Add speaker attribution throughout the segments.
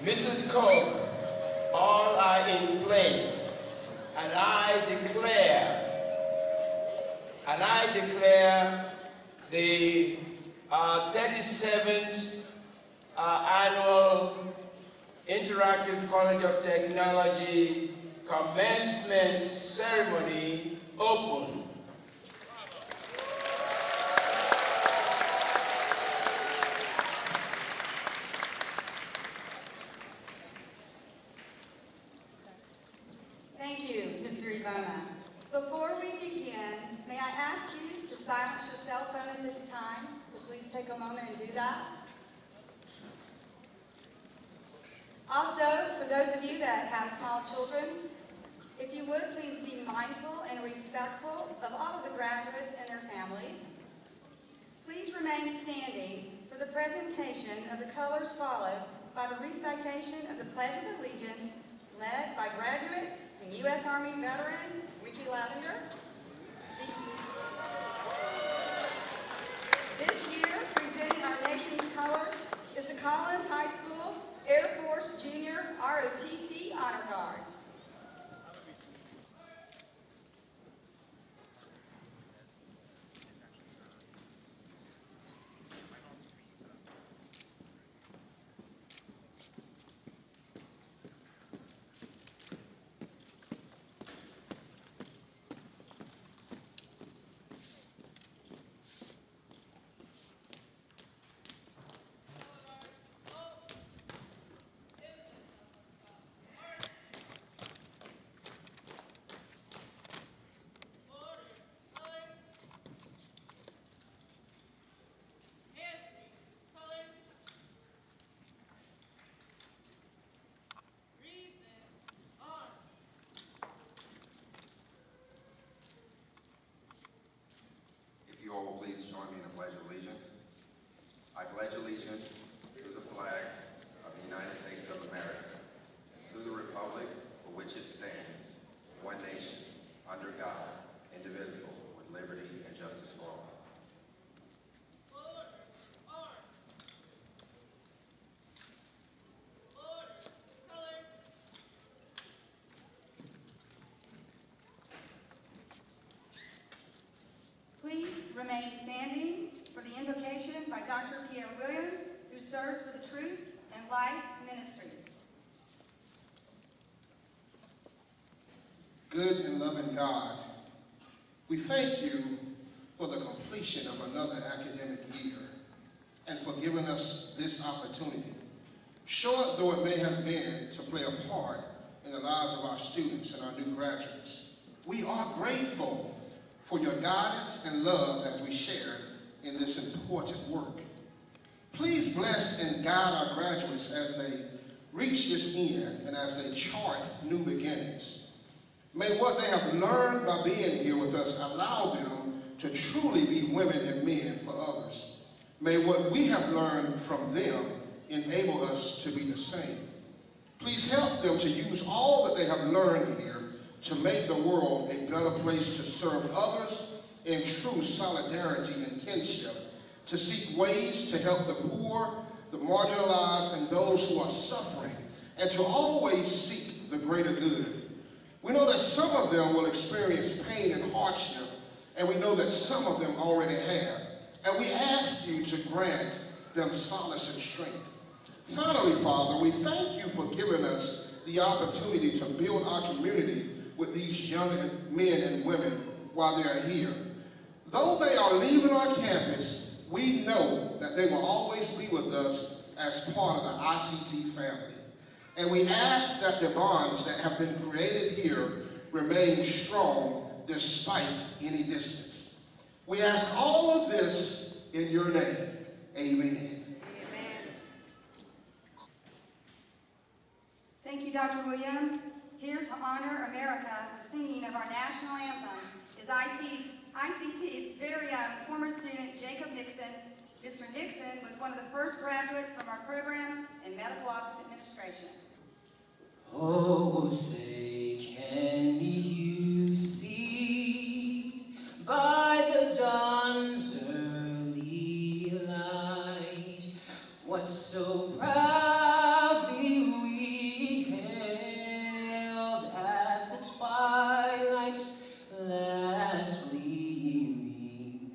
Speaker 1: Mrs. Coke, all are in place, and I declare the 37th annual Interactive College of Technology commencement ceremony open.
Speaker 2: Thank you, Mr. Ivona. Before we begin, may I ask you to silence your cell phone at this time? So please take a moment and do that. Also, for those of you that have small children, if you would, please be mindful and respectful of all of the graduates and their families. Please remain standing for the presentation of the colors, followed by the recitation of the Pledge of Allegiance, led by graduate and U.S. Army veteran Ricky Lavender. This year, presenting our nation's colors is the Collins High School Air Force Junior ROTC Honor Guard.
Speaker 3: If you all will please join me in the Pledge of Allegiance. I pledge allegiance to the flag of the United States of America and to the republic for which it stands, one nation, under God, indivisible, with liberty and justice for all.
Speaker 2: Please remain standing for the invocation by Dr. Pierre Williams, who serves for the Truth and Life Ministries.
Speaker 4: Good and loving God, we thank you for the completion of another academic year and for giving us this opportunity, short though it may have been, to play a part in the lives of our students and our new graduates. We are grateful for your guidance and love as we share in this important work. Please bless and guide our graduates as they reach this end and as they chart new beginnings. May what they have learned by being here with us allow them to truly be women and men for others. May what we have learned from them enable us to be the same. Please help them to use all that they have learned here to make the world a better place to serve others in true solidarity and kinship, to seek ways to help the poor, the marginalized, and those who are suffering, and to always seek the greater good. We know that some of them will experience pain and hardship, and we know that some of them already have. And we ask you to grant them solace and strength. Finally, Father, we thank you for giving us the opportunity to build our community with these young men and women while they are here. Though they are leaving our campus, we know that they will always be with us as part of the ICT family. And we ask that the bonds that have been created here remain strong despite any distance. We ask all of this in your name. Amen.
Speaker 2: Thank you, Dr. Williams. Here to honor America with singing of our national anthem is ICT's very own former student, Jacob Nixon. Mr. Nixon was one of the first graduates from our program in Medical Office Administration.
Speaker 5: Oh, say, can you see by the dawn's early light what so proudly fast gleaming,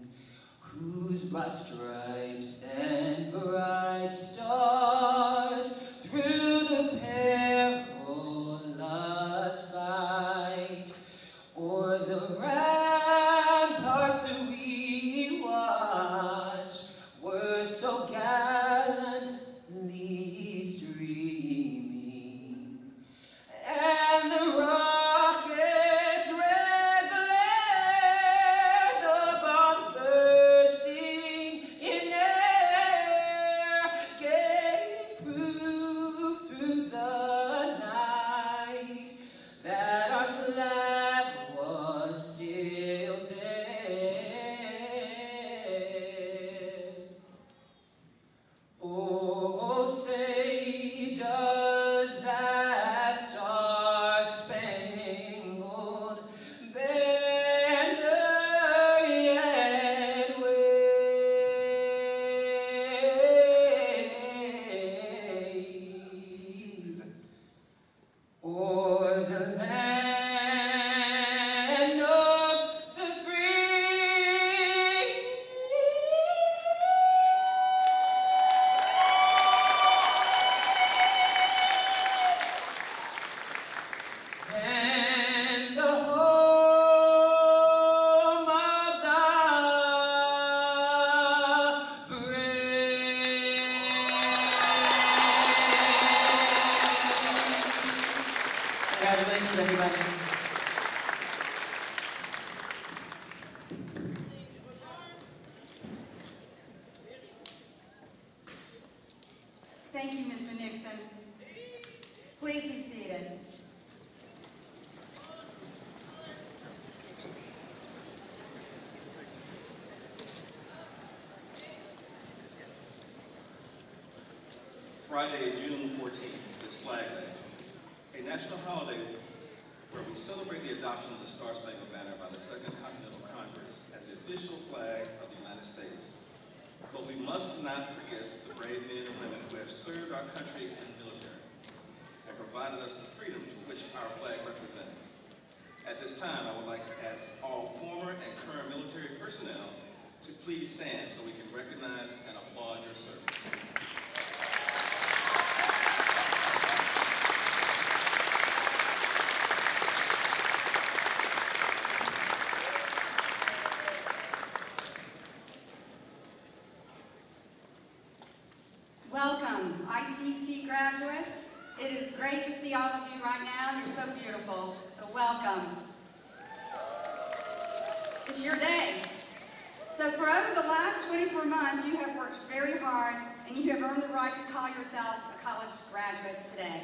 Speaker 5: whose broad stripes and bright stars through the perilous fight, o'er the ramparts we watched, were so gallantly streaming, and the rocket's red glare, the bombs bursting in air, gave proof through the night that our flag was still there. Oh, say does that star-spangled banner yet wave o'er the land of the free? And the home of the brave. Congratulations, everybody.
Speaker 2: Thank you, Mr. Nixon. Please be seated.
Speaker 6: Friday, June 14th is Flag Day, a national holiday where we celebrate the adoption of the Star-Spangled Banner by the Second Continental Congress as the official flag of the United States. But we must not forget the brave men and women who have served our country and military and provided us the freedoms which our flag represents. At this time, I would like to ask all former and current military personnel to please stand so we can recognize and applaud your service.
Speaker 2: Welcome, ICT graduates. It is great to see all of you right now. You're so beautiful, so welcome. It's your day. So for over the last 24 months, you have worked very hard and you have earned the right to call yourself a college graduate today.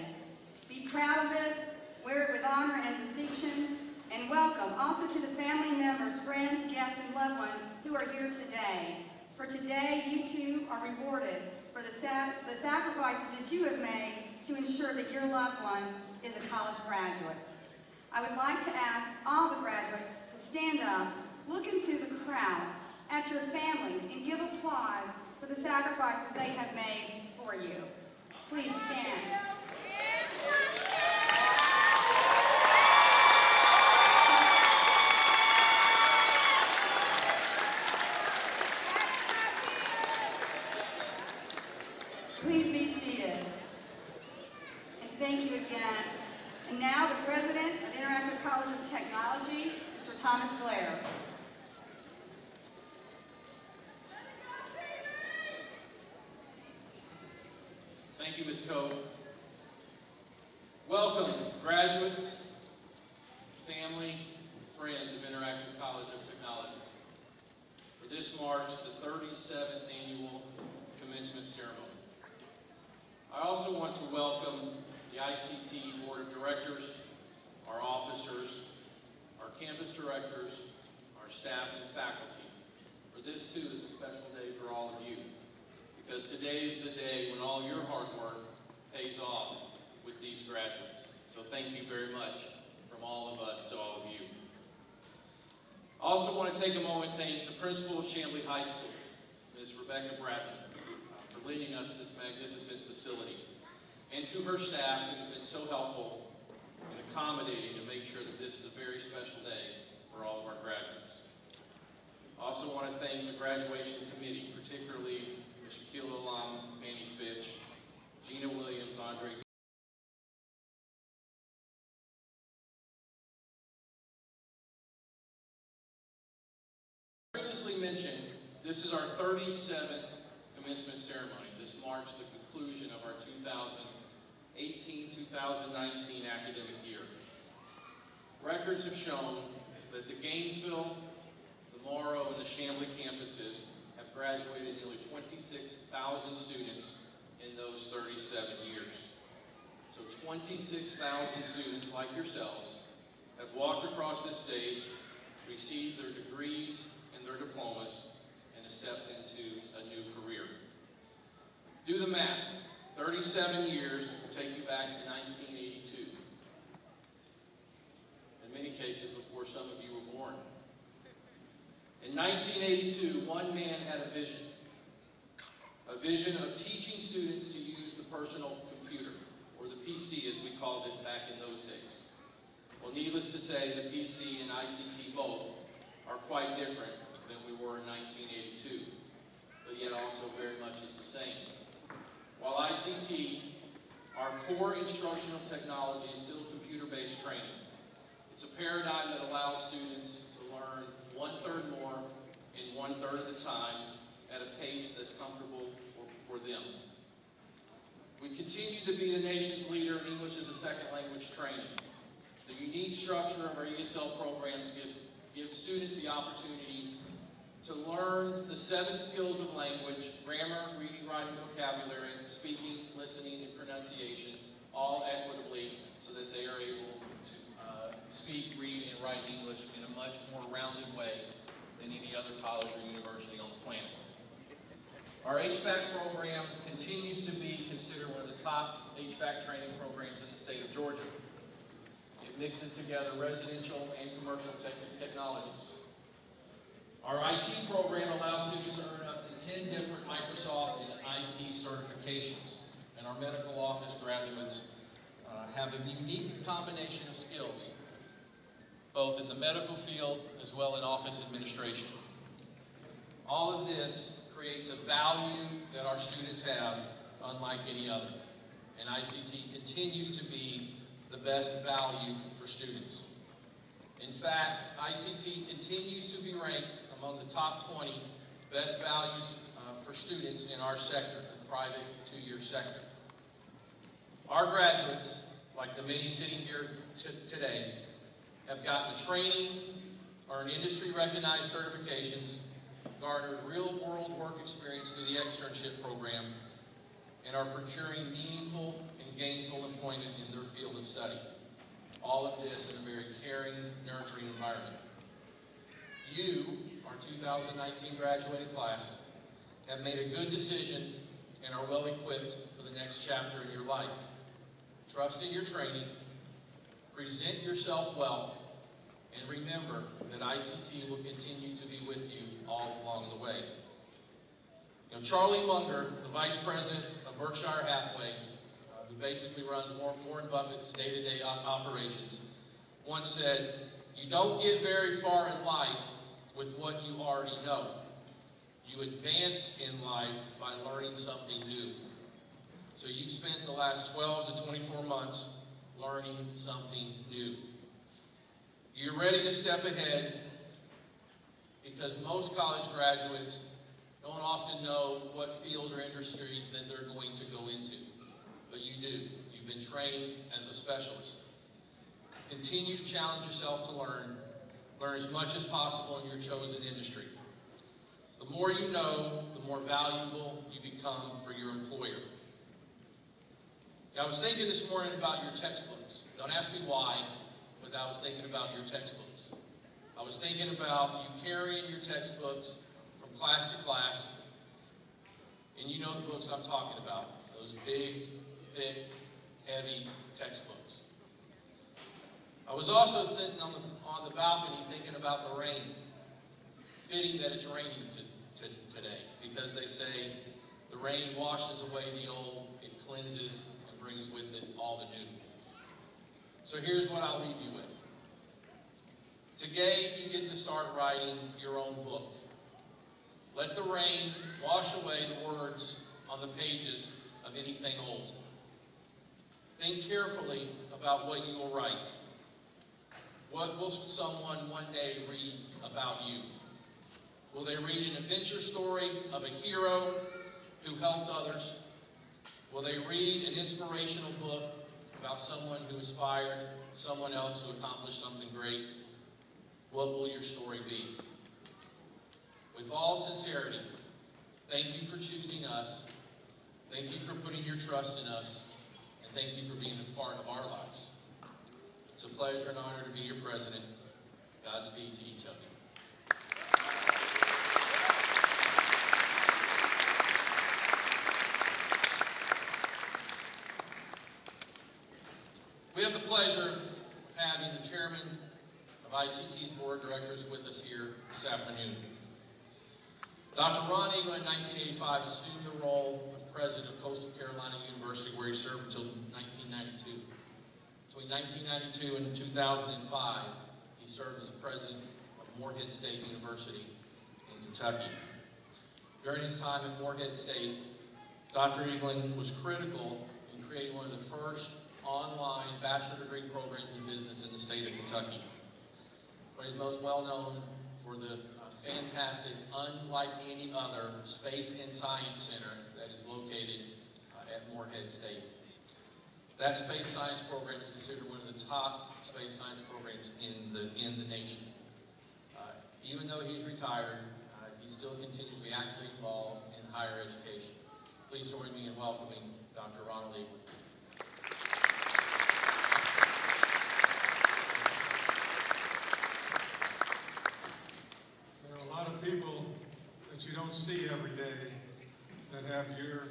Speaker 2: Be proud of this, wear it with honor and distinction, and welcome also to the family members, friends, guests, and loved ones who are here today. For today, you too are rewarded for the sacrifices that you have made to ensure that your loved one is a college graduate. I would like to ask all the graduates to stand up, look into the crowd, at your families, and give applause for the sacrifices they have made for you. Please stand. Please be seated. And thank you again. And now the President of Interactive College of Technology, Mr. Thomas Blair.
Speaker 7: Thank you, Ms. Coe. Welcome, graduates, family, friends of Interactive College of Technology. For this marks the 37th annual commencement ceremony. I also want to welcome the ICT Board of Directors, our officers, our campus directors, our staff and faculty. For this too is a special day for all of you, because today is the day when all your hard work pays off with these graduates. So thank you very much from all of us to all of you. I also want to take a moment and thank the principal of Chamblee High School, Ms. Rebecca Bratton, for leading us this magnificent facility, and to her staff who have been so helpful and accommodating to make sure that this is a very special day for all of our graduation committee, particularly the Shaquille alum, Manny Fitch, Gina Williams, Andre previously mentioned, this is our 37th commencement ceremony. This marks the conclusion of our 2018-2019 academic year. Records have shown that the Gainesville, the Morrow, and the Chamblee campuses have graduated nearly 26,000 students in those 37 years. So 26,000 students like yourselves have walked across this stage, received their degrees and their diplomas, and have stepped into a new career. Do the math. 37 years will take you back to 1982. In many cases before some of you were born. In 1982, one man had a vision of teaching students to use the personal computer, or the PC as we called it back in those days. Well, needless to say, the PC and ICT both are quite different than we were in 1982, but yet also very much is the same. While ICT, our core instructional technology, is still computer-based training. It's a paradigm that allows students to learn 1/3 more in 1/3 of the time at a pace that's comfortable for them. We continue to be the nation's leader in English as a second language training. The unique structure of our ESL programs give students the opportunity to learn the 7 skills of language: grammar, reading, writing, vocabulary, speaking, listening, and pronunciation, all equitably so that they are able to speak, read, and write English in a much more rounded way than any other college or university on the planet. Our HVAC program continues to be considered one of the top HVAC training programs in the state of Georgia. It mixes together residential and commercial technologies. Our IT program allows students to earn up to 10 different Microsoft and IT certifications. And our medical office graduates have a unique combination of skills, both in the medical field as well in office administration. All of this creates a value that our students have unlike any other. And ICT continues to be the best value for students. In fact, ICT continues to be ranked among the top 20 best values for students in our sector, the private 2-year sector. Our graduates, like the many sitting here today, have gotten the training, earned industry-recognized certifications, garnered real-world work experience through the externship program, and are procuring meaningful and gainful employment in their field of study. All of this in a very caring, nurturing environment. You, our 2019 graduating class, have made a good decision and are well equipped for the next chapter in your life. Trust in your training, present yourself well, and remember that ICT will continue to be with you all along the way. You know, Charlie Munger, the Vice President of Berkshire Hathaway, who basically runs Warren Buffett's day-to-day operations, once said, "You don't get very far in life with what you already know. You advance in life by learning something new." So you've spent the last 12 to 24 months learning something new. You're ready to step ahead because most college graduates don't often know what field or industry that they're going to go into. But you do. You've been trained as a specialist. Continue to challenge yourself to learn as much as possible in your chosen industry. The more you know, the more valuable you become for your employer. Now, I was thinking this morning about your textbooks. Don't ask me why, but I was thinking about your textbooks. I was thinking about you carrying your textbooks from class to class, and you know the books I'm talking about, those big, thick, heavy textbooks. I was also sitting on the balcony thinking about the rain. Fitting that it's raining today, because they say the rain washes away the old, it cleanses, and brings with it all the new. So here's what I'll leave you with. Today, you get to start writing your own book. Let the rain wash away the words on the pages of anything old. Think carefully about what you will write. What will someone one day read about you? Will they read an adventure story of a hero who helped others? Will they read an inspirational book about someone who inspired someone else to accomplish something great? What will your story be? With all sincerity, thank you for choosing us. Thank you for putting your trust in us. And thank you for being a part of our lives. It's a pleasure and honor to be your president. Godspeed to each of you. We have the pleasure of having the chairman of ICT's board of directors with us here this afternoon. Dr. Ron Eagle in 1985 assumed the role of president of Coastal Carolina University, where he served until 1992. Between 1992 and 2005, he served as the president of Morehead State University in Kentucky. During his time at Morehead State, Dr. Eaglin was critical in creating one of the first online bachelor degree programs in business in the state of Kentucky. But he's most well known for the fantastic, unlike any other, Space and Science Center that is located at Morehead State. That space science program is considered one of the top space science programs in the nation. Even though he's retired, he still continues to be actively involved in higher education. Please join me in welcoming Dr. Ronald Eagle.
Speaker 8: There are a lot of people that you don't see every day that have your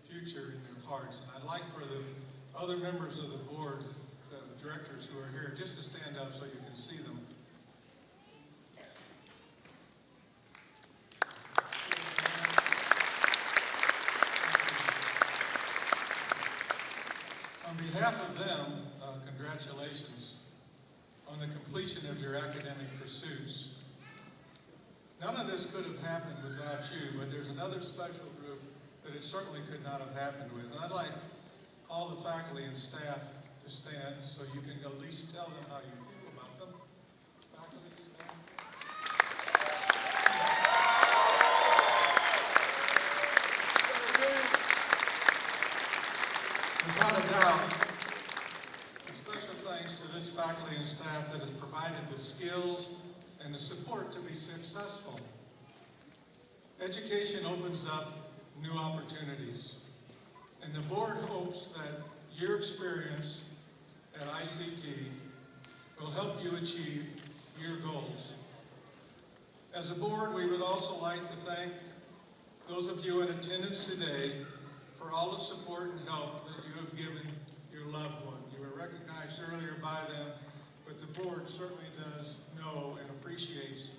Speaker 8: future in their hearts. And I'd like for the other members of the board, the directors who are here, just to stand up so you can see them. On behalf of them, congratulations on the completion of your academic pursuits. None of this could have happened without you, but there's another special group that it certainly could not have happened with. And I'd like all the faculty and staff to stand so you can at least tell them how you feel about them. Faculty, staff. Without a doubt, a special thanks to this faculty and staff that has provided the skills and the support to be successful. Education opens up new opportunities, and the board hopes that your experience at ICT will help you achieve your goals. As a board, we would also like to thank those of you in attendance today for all the support and help that you have given your loved one. You were recognized earlier by them, but the board certainly does know and appreciates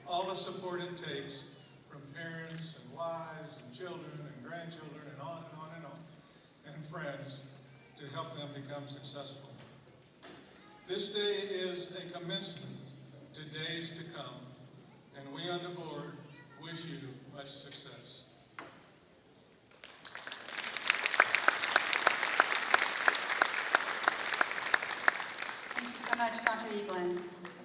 Speaker 8: all the support it takes from parents and wives and children and grandchildren and on and on and on, and friends to help them become successful. This day is a commencement to days to come, and we on the board wish you much success.
Speaker 2: Thank you so much, Dr. Eaglin.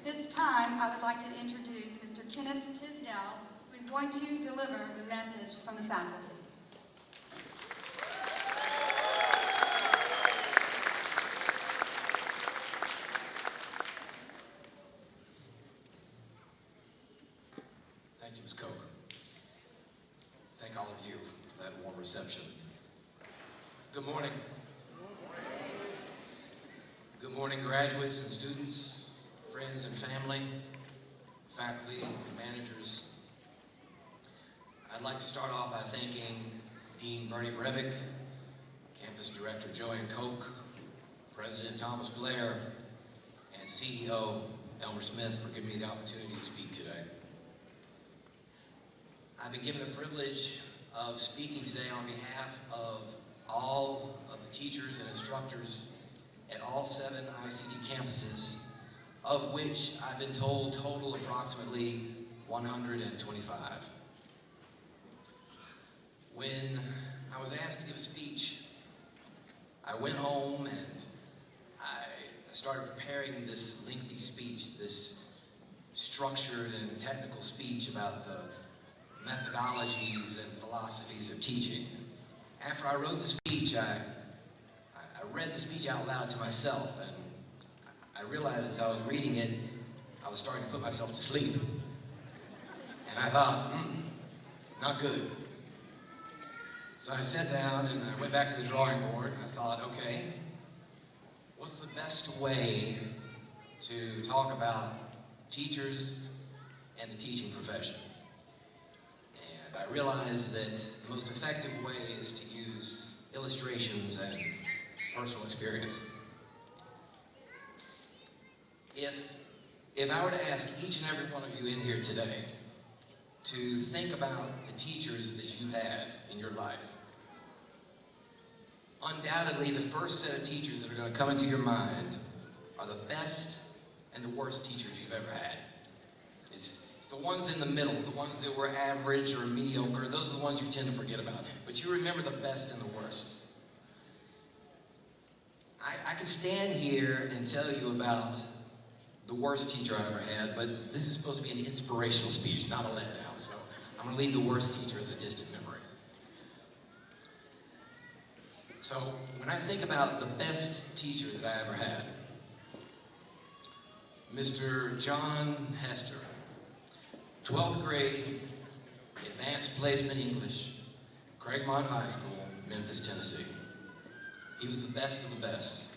Speaker 2: At this time, I would like to introduce Mr. Kenneth Tisdale, who is going to deliver the message from the faculty.
Speaker 9: Thank you, Ms. Coker. Thank all of you for that warm reception. Good morning. Good morning, graduates and students, friends and family, faculty and managers. I'd like to start off by thanking Dean Bernie Breivik, Campus Director Joanne Koch, President Thomas Blair, and CEO Elmer Smith for giving me the opportunity to speak today. I've been given the privilege of speaking today on behalf of all of the teachers and instructors at all 7 ICT campuses, of which I've been told total approximately 125. When I was asked to give a speech, I went home and I started preparing this lengthy speech, this structured and technical speech about the methodologies and philosophies of teaching. After I wrote the speech, I read the speech out loud to myself, and I realized as I was reading it, I was starting to put myself to sleep. And I thought, not good. So I sat down and I went back to the drawing board and I thought, okay, what's the best way to talk about teachers and the teaching profession? And I realized that the most effective way is to use illustrations and personal experience. If I were to ask each and every one of you in here today to think about the teachers that you've had in your life, undoubtedly the first set of teachers that are going to come into your mind are the best and the worst teachers you've ever had. It's the ones in the middle, the ones that were average or mediocre. Those are the ones you tend to forget about. But you remember the best and the worst. I could stand here and tell you about the worst teacher I ever had, but this is supposed to be an inspirational speech, not a letdown. So I'm going to leave the worst teacher as a distant memory. So when I think about the best teacher that I ever had, Mr. John Hester, 12th grade, advanced placement English, Craigmont High School, Memphis, Tennessee. He was the best of the best.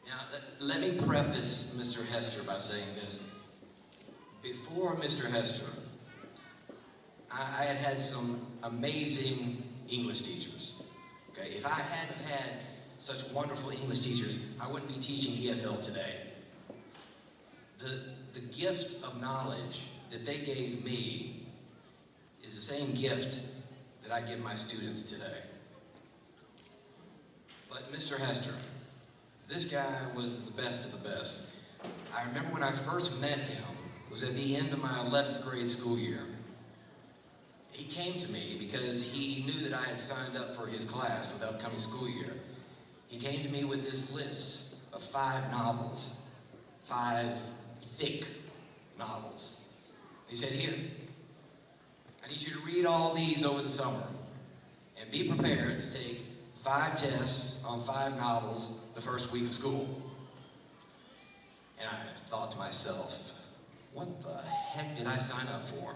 Speaker 9: Now, let me preface Mr. Hester by saying this. Before Mr. Hester, I had had some amazing English teachers. Okay? If I hadn't had such wonderful English teachers, I wouldn't be teaching ESL today. The gift of knowledge that they gave me is the same gift that I give my students today. But Mr. Hester, this guy was the best of the best. I remember when I first met him, it was at the end of my 11th grade school year. He came to me because he knew that I had signed up for his class for the upcoming school year. He came to me with this list of 5 novels, 5 thick novels. He said, here, I need you to read all these over the summer and be prepared to take 5 tests on 5 novels the first week of school. And I thought to myself, what the heck did I sign up for?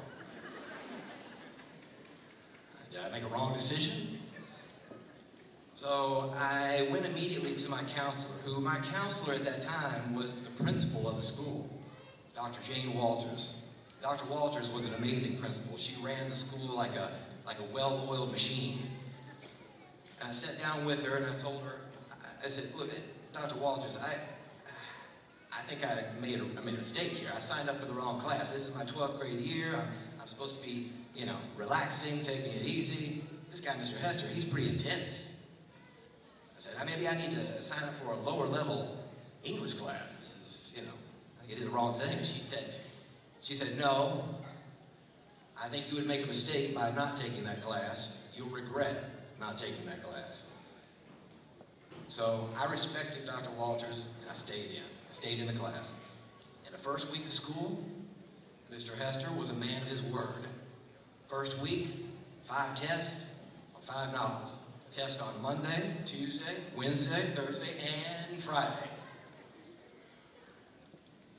Speaker 9: Did I make a wrong decision? So I went immediately to my counselor, my counselor at that time was the principal of the school, Dr. Jane Walters. Dr. Walters was an amazing principal. She ran the school like a well-oiled machine. And I sat down with her and I told her, I said, look, Dr. Walters, I think I made a mistake here. I signed up for the wrong class. This is my 12th grade year. I'm supposed to be, relaxing, taking it easy. This guy, Mr. Hester, he's pretty intense. I said, maybe I need to sign up for a lower level English class. This is, I did the wrong thing. She said, no, I think you would make a mistake by not taking that class. You'll regret not taking that class. So I respected Dr. Walters and I stayed in. I stayed in the class. In the first week of school, Mr. Hester was a man of his word. First week, 5 tests on 5 novels. Test on Monday, Tuesday, Wednesday, Thursday, and Friday.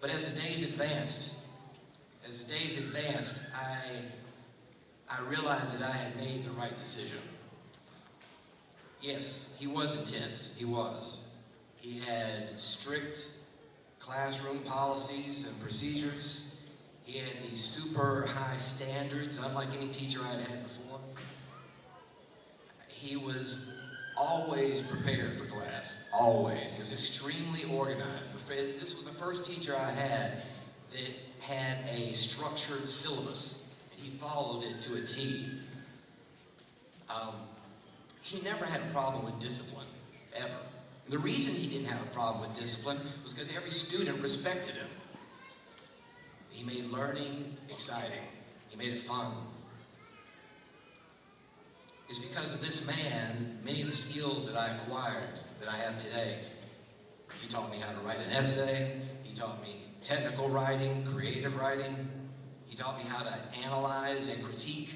Speaker 9: But as the days advanced, I realized that I had made the right decision. Yes, he was intense, he was. He had strict classroom policies and procedures. He had these super high standards, unlike any teacher I had had before. He was always prepared for class, always. He was extremely organized. This was the first teacher I had that had a structured syllabus, and he followed it to a T. He never had a problem with discipline, ever. And the reason he didn't have a problem with discipline was because every student respected him. He made learning exciting. He made it fun. It's because of this man, many of the skills that I acquired, that I have today. He taught me how to write an essay. He taught me technical writing, creative writing. He taught me how to analyze and critique.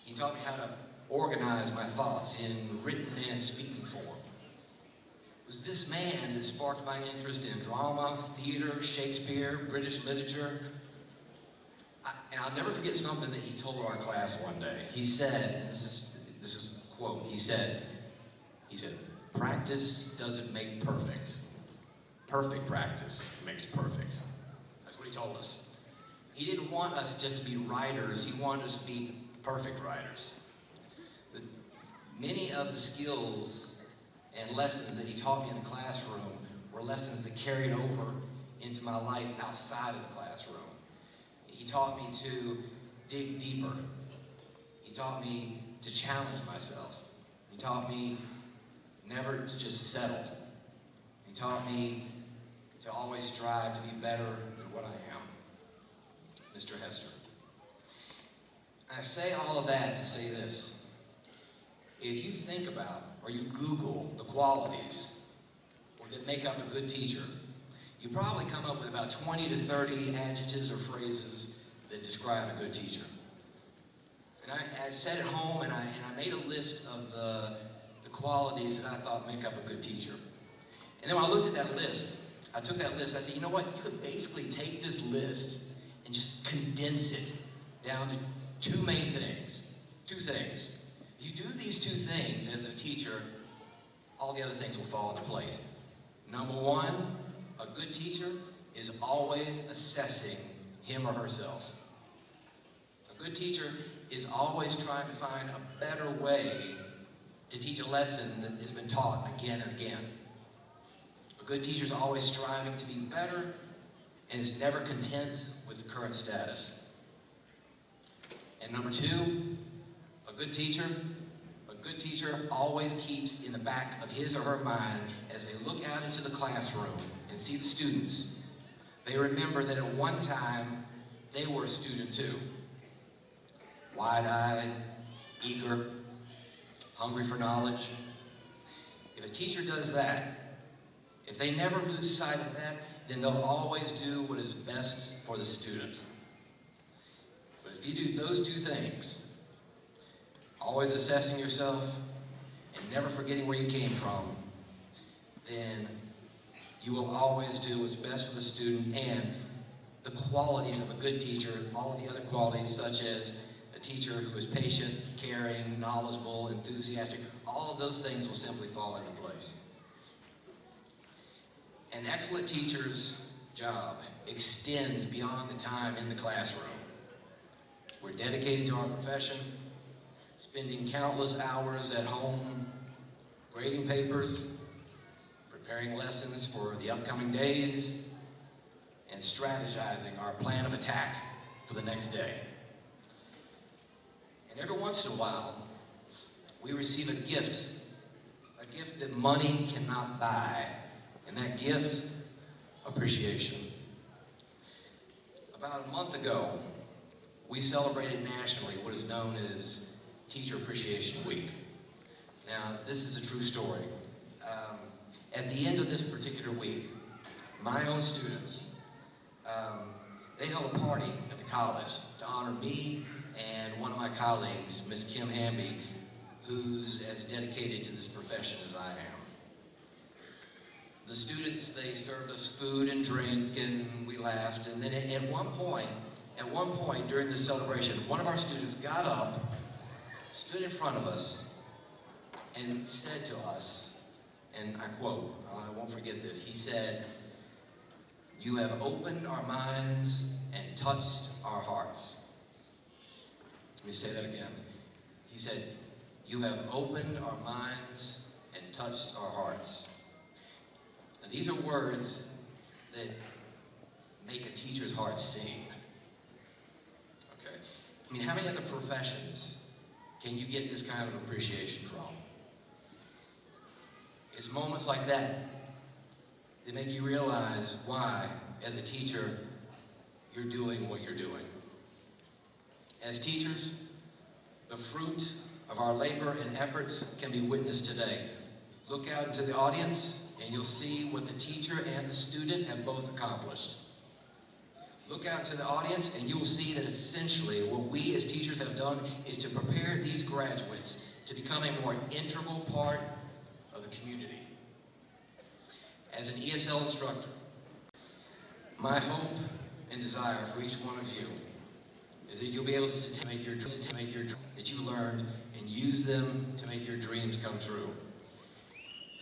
Speaker 9: He taught me how to organize my thoughts in written and speaking form. It was this man that sparked my interest in drama, theater, Shakespeare, British literature. And I'll never forget something that he told our class one day. He said, and this is a quote, he said, practice doesn't make perfect. Perfect practice makes perfect. That's what he told us. He didn't want us just to be writers, he wanted us to be perfect writers. But many of the skills and lessons that he taught me in the classroom were lessons that carried over into my life outside of the classroom. He taught me to dig deeper. He taught me to challenge myself. He taught me never to just settle. He taught me to always strive to be better than what I am. Mr. Hester. I say all of that to say this. If you think about, or you Google the qualities that make up a good teacher, you probably come up with about 20 to 30 adjectives or phrases that describe a good teacher. And I sat at home and I made a list of the qualities that I thought make up a good teacher. And then when I looked at that list, I took that list, I said, you know what, you could basically take this list and just condense it down to two main things. Two things. If you do these two things as a teacher, all the other things will fall into place. Number one, a good teacher is always assessing him or herself. A good teacher is always trying to find a better way to teach a lesson that has been taught again and again. A good teacher is always striving to be better and is never content with the current status. And number two, a good teacher always keeps in the back of his or her mind as they look out into the classroom and see the students, they remember that at one time they were a student too. Wide-eyed, eager, hungry for knowledge. If a teacher does that, if they never lose sight of that, then they'll always do what is best for the student. But if you do those two things, always assessing yourself and never forgetting where you came from, then you will always do what's best for the student, and the qualities of a good teacher, all of the other qualities such as a teacher who is patient, caring, knowledgeable, enthusiastic, all of those things will simply fall into place. An excellent teacher's job extends beyond the time in the classroom. We're dedicated to our profession, spending countless hours at home grading papers, preparing lessons for the upcoming days, and strategizing our plan of attack for the next day. And every once in a while, we receive a gift that money cannot buy, and that gift, appreciation. About a month ago, we celebrated nationally what is known as Teacher Appreciation Week. Now, this is a true story. At the end of this particular week, my own students, they held a party at the college to honor me and one of my colleagues, Miss Kim Hamby, who's as dedicated to this profession as I am. The students, they served us food and drink, and we laughed, and then at one point during this celebration, one of our students got up, stood in front of us, and said to us, and I quote, I won't forget this, he said, "You have opened our minds and touched our hearts." Let me say that again. He said, "You have opened our minds and touched our hearts." Now, these are words that make a teacher's heart sing. Okay? I mean, how many other professions can you get this kind of appreciation from? It's moments like that that make you realize why, as a teacher, you're doing what you're doing. As teachers, the fruit of our labor and efforts can be witnessed today. Look out into the audience and you'll see what the teacher and the student have both accomplished. Look out to the audience and you'll see that essentially what we as teachers have done is to prepare these graduates to become a more integral part of the community. As an ESL instructor, my hope and desire for each one of you is that you'll be able to make your that you learned and use them to make your dreams come true.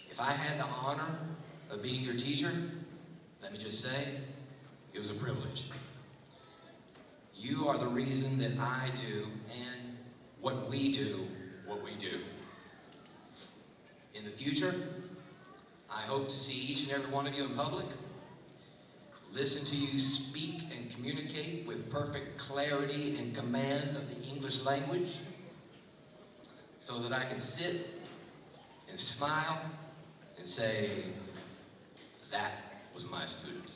Speaker 9: If I had the honor of being your teacher, let me just say, it was a privilege. You are the reason that I do and what we do, what we do. In the future, I hope to see each and every one of you in public, listen to you speak and communicate with perfect clarity and command of the English language, so that I can sit and smile and say, that was my student.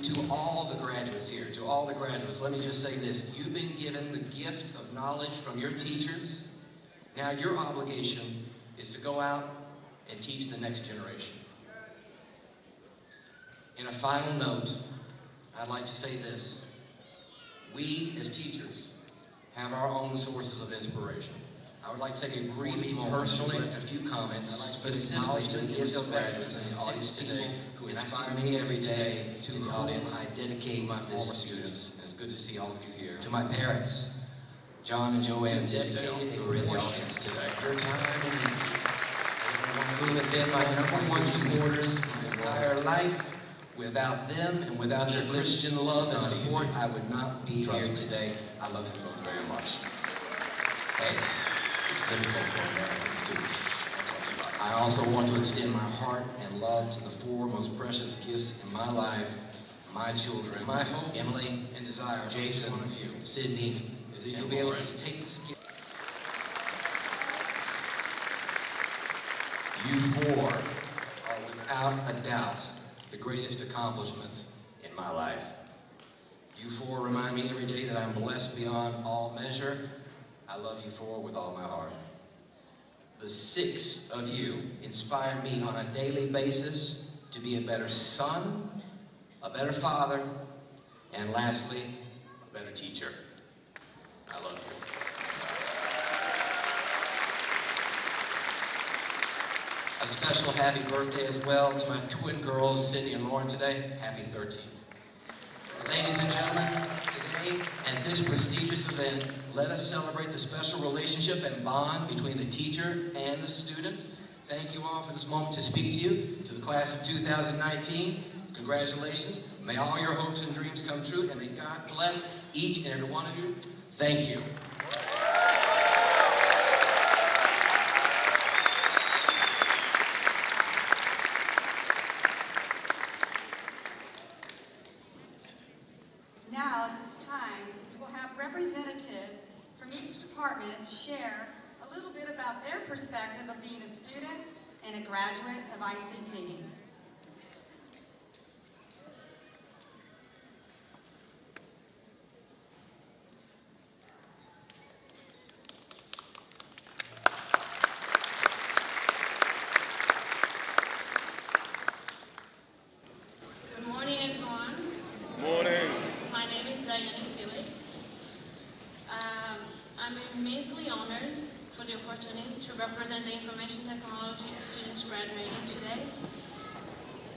Speaker 9: To all the graduates here, to all the graduates, let me just say this. You've been given the gift of knowledge from your teachers. Now your obligation is to go out and teach the next generation. In a final note, I'd like to say this. We as teachers have our own sources of inspiration. I would like to take a brief personally a few comments specifically to the ESL graduates in the audience today who inspire me every day, to the audience I dedicate my former students. It's good to see all of you here. To my parents, John and Joanne Tisdale, who are in the audience today. Your time and who have been my number one supporters my entire life. Without them and without their Christian love and support, I would not be here today. I love you both very much. Hey. It's difficult for Americans too. I also want to extend my heart and love to the four most precious gifts in my life, my children. My hope, Emily and desire, Jason, one of you, Sydney, is that you'll be able to take this gift. You four are without a doubt the greatest accomplishments in my life. You four remind me every day that I'm blessed beyond all measure. I love you four with all my heart. The six of you inspire me on a daily basis to be a better son, a better father, and lastly, a better teacher. I love you. A special happy birthday as well to my twin girls, Cindy and Lauren, today. Happy 13th. Ladies and gentlemen, today at this prestigious event, let us celebrate the special relationship and bond between the teacher and the student. Thank you all for this moment to speak to you. To the class of 2019, congratulations. May all your hopes and dreams come true, and may God bless each and every one of you. Thank you.
Speaker 2: Now, at this time, we will have representatives from each department share a little bit about their perspective of being a student and a graduate of ICT.
Speaker 10: Good morning, everyone.
Speaker 1: Morning.
Speaker 10: My name is Diana Felix. I'm immensely honored for the opportunity to represent the information technology students graduating today.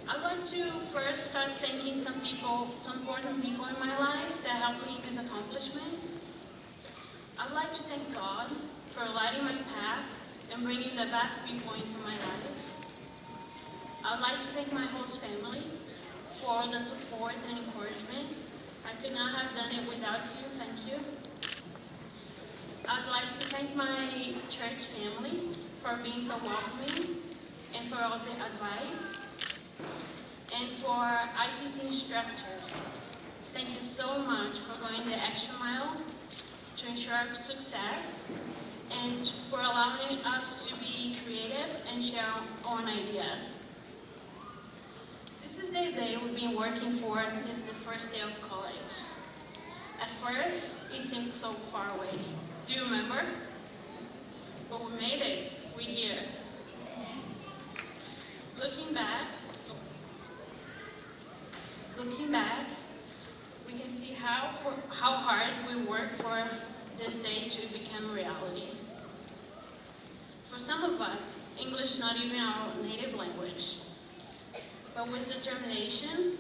Speaker 10: I'd like to first start thanking some important people in my life that helped me in this accomplishment. I'd like to thank God for lighting my path and bringing the best people into my life. I'd like to thank my host family for the support and encouragement. I could not have done it without you. Thank you. I'd like to thank my church family for being so welcoming and for all the advice. And for ICT instructors, thank you so much for going the extra mile to ensure our success and for allowing us to be creative and share our own ideas. the day we've been working for since the first day of college. At first, it seemed so far away. Do you remember? But we made it. We're here. Looking back, we can see how hard we worked for this day to become reality. For some of us, English is not even our native language. But with determination,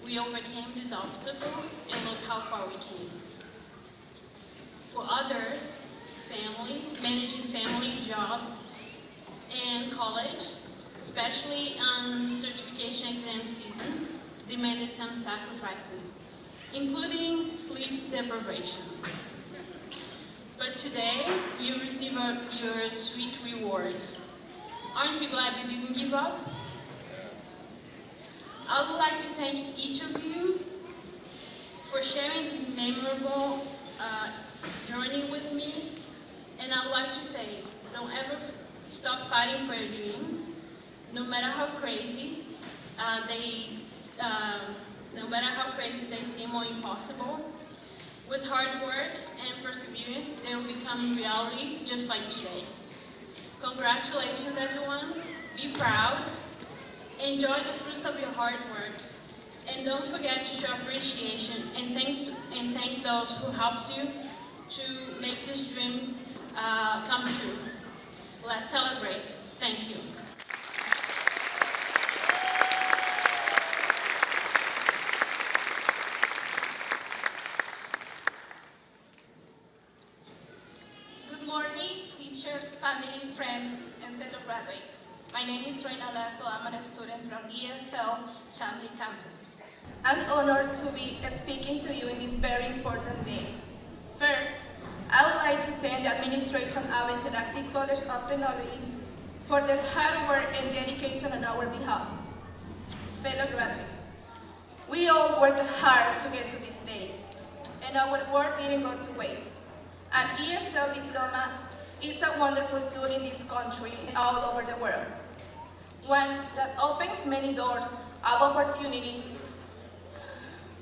Speaker 10: we overcame this obstacle and look how far we came. For others, managing family, jobs, and college, especially on certification exam season, demanded some sacrifices, including sleep deprivation. But today, you receive your sweet reward. Aren't you glad you didn't give up? I would like to thank each of you for sharing this memorable journey with me. And I would like to say, don't ever stop fighting for your dreams, no matter how crazy they seem or impossible. With hard work and perseverance, they will become reality just like today. Congratulations, everyone. Be proud. Enjoy the fruits of your hard work. And don't forget to show appreciation and thank those who helped you to make this dream come true. Let's celebrate. Thank you.
Speaker 11: Good morning, teachers, family, friends, and fellow graduates. My name is Reina Lasso. I'm a student from ESL Chamblee campus. I'm honored to be speaking to you in this very important day. First, I would like to thank the administration of Interactive College of Technology for their hard work and dedication on our behalf. Fellow graduates, we all worked hard to get to this day, and our work didn't go to waste. An ESL diploma is a wonderful tool in this country and all over the world. One that opens many doors of opportunity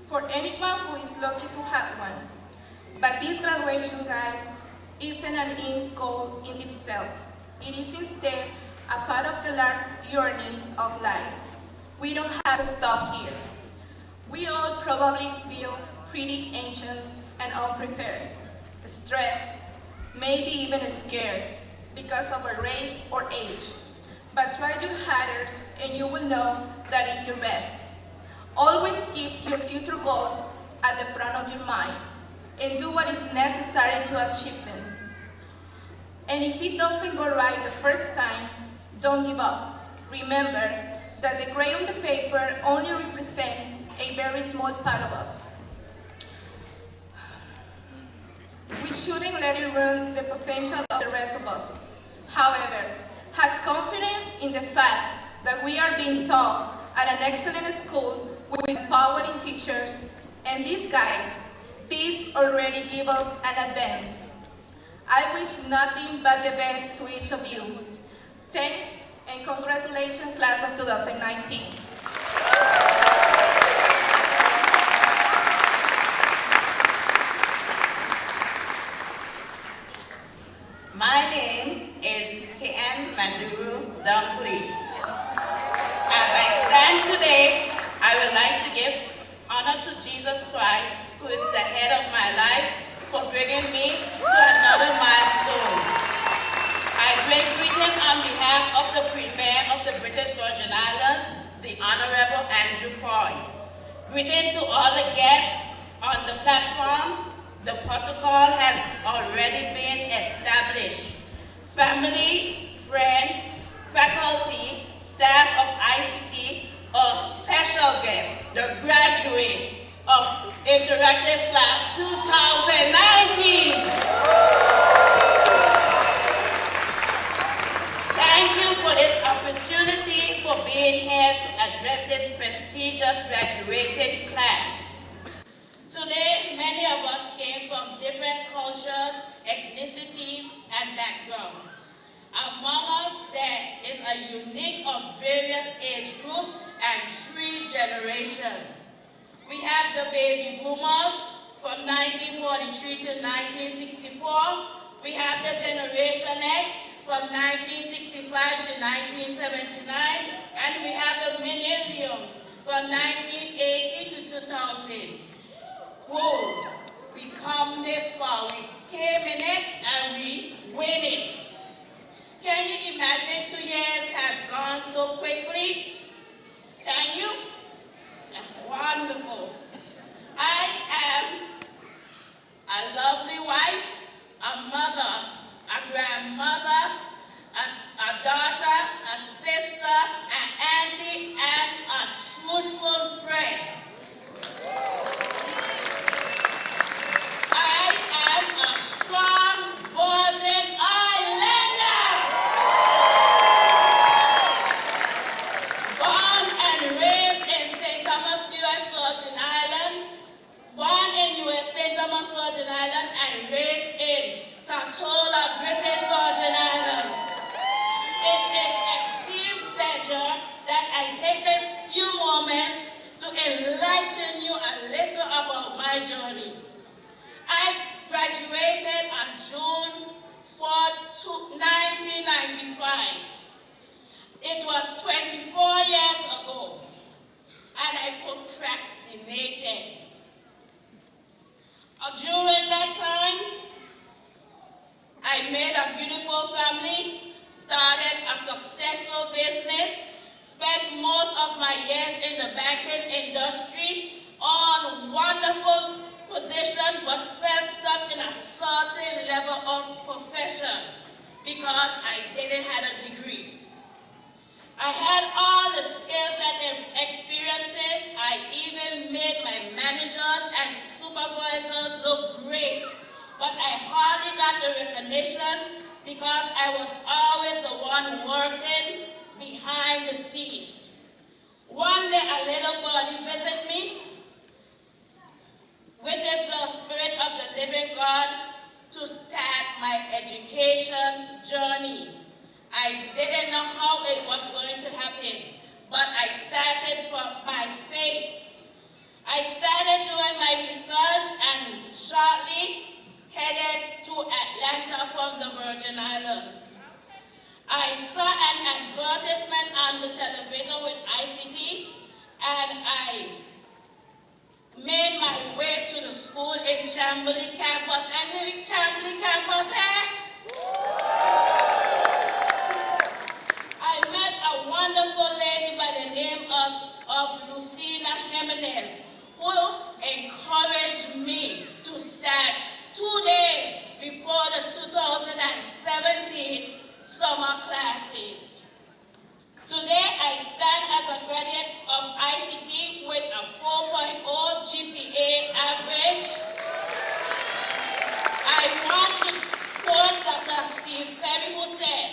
Speaker 11: for anyone who is lucky to have one. But this graduation, guys, isn't an end goal in itself. It is instead a part of the large journey of life. We don't have to stop here. We all probably feel pretty anxious and unprepared, stressed, maybe even scared because of our race or age. But try your hardest and you will know that is your best. Always keep your future goals at the front of your mind and do what is necessary to achieve them. And if it doesn't go right the first time, don't give up. Remember that the gray on the paper only represents a very small part of us. We shouldn't let it ruin the potential of the rest of us. However, have confidence in the fact that we are being taught at an excellent school with empowering teachers, and these guys, these already give us an advance. I wish nothing but the best to each of you. Thanks and congratulations, class of 2019.
Speaker 12: My name is K.N. Manduru Dunkley. As I stand today, I would like to give honor to Jesus Christ, who is the head of my life, for bringing me to another milestone. I bring greeting on behalf of the Premier of the British Virgin Islands, the Honorable Andrew Foy. Greeting to all the guests on the platform. The protocol has already been established. Family, friends, faculty, staff of ICT, or special guests, the graduates of Interactive Class 2019. Thank you for this opportunity for being here to address this prestigious graduating class. Today, many of us came from different cultures, ethnicities, and backgrounds. Among us, there is a unique of various age groups and 3 generations. We have the baby boomers from 1943 to 1964. We have the Generation X from 1965 to 1979. And we have the millennials from 1980 to 2000. Whoa, we come this far. We came in it and we win it. Can you imagine 2 years has gone so quickly? Can you? Wonderful. I am a lovely wife, a mother, a grandmother, a daughter, a sister, an auntie, and a truthful friend. I am a strong Virgin Islander. Born and raised in St. Thomas, U.S. Virgin Island. Born in U.S. St. Thomas, Virgin Island, and raised in Tortola, British Virgin Islands. It is extreme pleasure that I take these few moments to enlighten you a little about my journey. I graduated on June 4, 1995. It was 24 years ago, and I procrastinated. During that time, I made a beautiful family, started a successful business, spent most of my years in the banking industry on wonderful position, but felt stuck in a certain level of profession because I didn't have a degree. I had all the skills and experiences. I even made my managers and supervisors look great, but I hardly got the recognition because I was always the one working behind the scenes. One day a little body visited me, which is the Spirit of the living God, to start my education journey. I didn't know how it was going to happen, but I started by faith. I started doing my research and shortly headed to Atlanta from the Virgin Islands. I saw an advertisement on the television with ICT, and I made my way to the school in Chamblee campus. Any Chamblee campus here? I met a wonderful lady by the name of Lucina Jimenez, who encouraged me to start 2 days before the 2017 summer classes. Today, I stand as a graduate of ICT with a 4.0 GPA average. I want to quote Dr. Steve Perry, who said,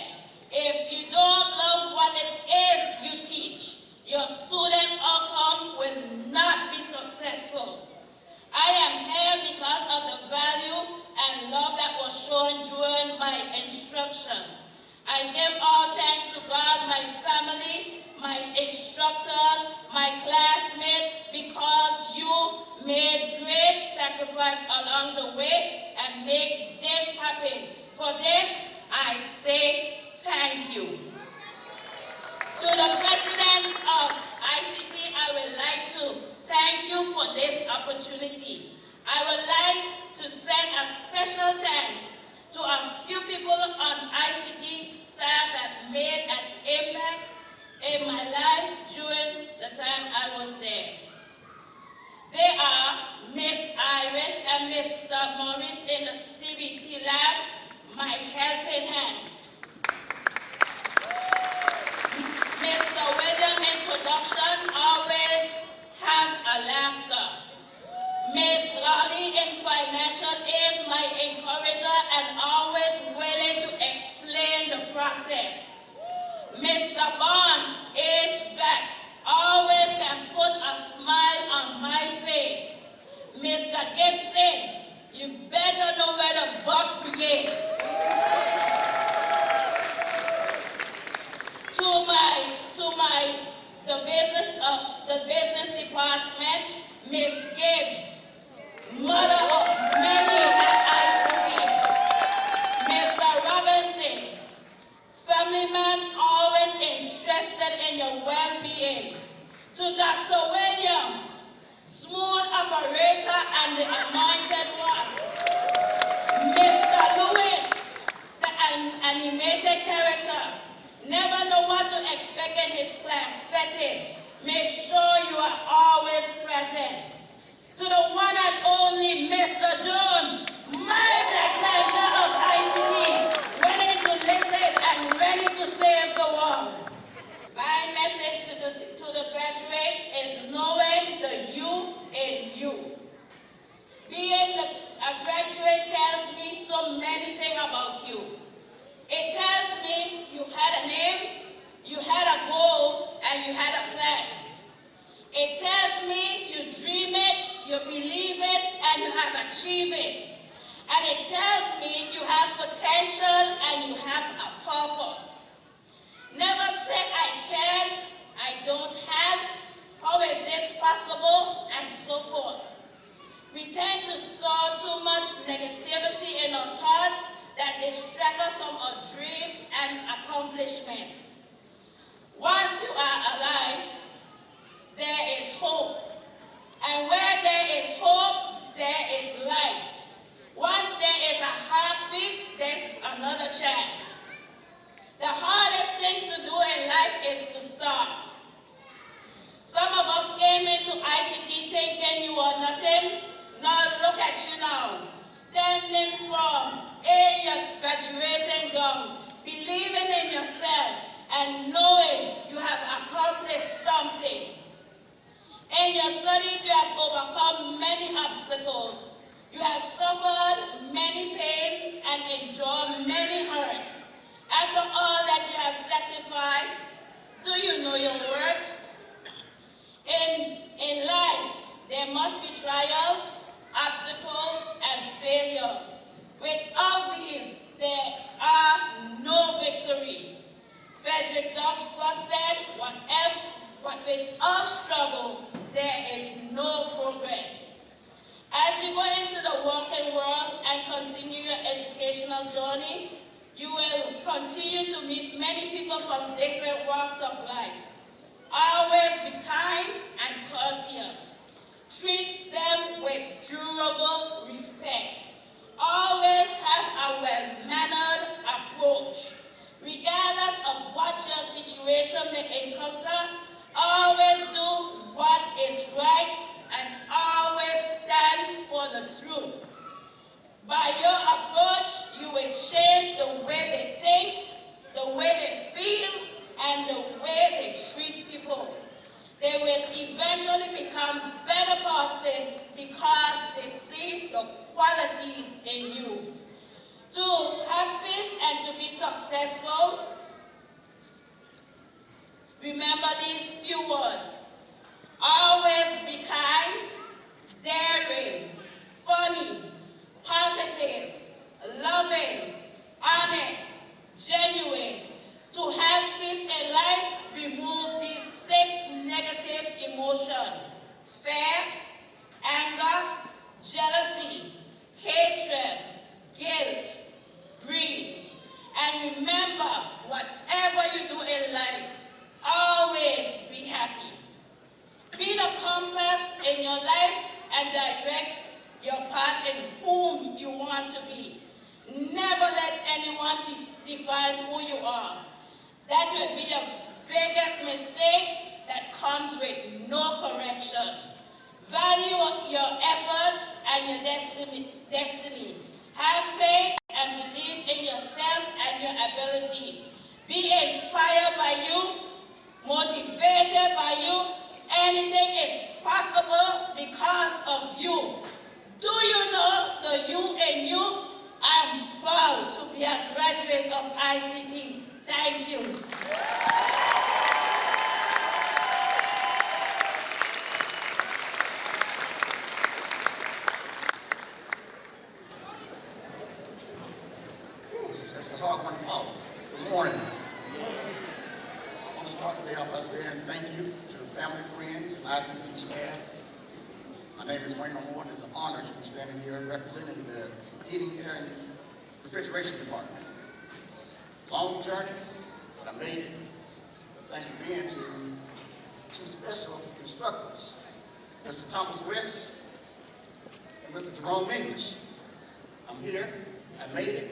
Speaker 12: "If you don't love what it is you teach, your student outcome will not be successful." I am here because of the value and love that was shown during my instructions. I give all thanks to God, my family, my instructors, my classmates, because you made great sacrifice along the way and make this happen. For this, I say thank you. To the president of ICT, I would like to thank you for this opportunity. I would like to send a special thanks to a few people on ICT staff that made an impact in my life during the time I was there. They are Miss Iris and Mr. Morris in the CBT lab, my helping hands. Mr. William in production always have a laughter. Miss Lolly in financial is my encourager and always willing to explain the process. Mr. Barnes, HVAC, always can put a smile on my face. Mr. Gibson, you better know where the buck begins. The business Miss Gibbs, mother of many at ICT, Mr. Robinson, family man always interested in your well-being, to Dr. Williams, smooth operator and the anointed one, Mr. Lewis, the animated character, never know what to expect in his class setting. Make sure you are always present. To the one and only Mr. Jones, mighty pleasure of ICT, ready to listen and ready to save the world. My message to the graduates is knowing the you in you. Being a graduate tells me so many things about you. It tells me you had a name, you had a goal, and you had a plan. It tells me you dream it, you believe it, and you have achieved it. And it tells me you have potential and you have a purpose. Never say I can, I don't have, how is this possible, and so forth. We tend to store too much negativity in our thoughts that distract us from our dreams and accomplishments. Once you are alive, there is hope. And where there is hope, there is life. Once there is a heartbeat, there's another chance. The hardest thing to do in life is to start. Some of us came into ICT thinking you are nothing. Now look at you now, standing firm in your graduating gown, believing in yourself and knowing you have accomplished something. In your studies, you have overcome many obstacles. You have suffered many pain and endured many hurts. After all that you have sacrificed, do you know your worth? In life, there must be trials, obstacles, and failure. Without these, there are no victory. Frederick Douglass said, without struggle, there is no progress. As you go into the working world and continue your educational journey, you will continue to meet many people from different walks of life. Always be kind and courteous. Treat them with durable respect. Always have a well-mannered approach. Regardless of what your situation may encounter, always do what is right and always stand for the truth. By your approach, you will change the way they think, the way they feel, and the way they treat people. They will eventually become better persons because they see the qualities in you. To have peace and to be successful, remember these few words. Always be kind, daring, funny, positive, loving, honest, genuine. To have peace in life, remove these 6 negative emotions: fear, anger, jealousy, hatred, guilt, greed. And remember, whatever you do in life, always be happy. Be the compass in your life and direct your path in whom you want to be. Never let anyone define who you are. That will be your biggest mistake that comes with no correction. Value your efforts and your destiny. Have faith and believe in yourself and your abilities. Be inspired by you, motivated by you. Anything is possible because of you. Do you know the you in you? I'm proud to be a graduate of ICT. Thank you.
Speaker 13: That's a hard one to follow. Good morning. I want to start today off by saying thank you to family, friends, and ICT staff My name is Wayne Moore. It's an honor to be standing here representing the Heating, Air, and Refrigeration Department. Long journey, but I made it. But thanks again to two special instructors, Mr. Thomas West and Mr. Jerome English. I'm here, I made it,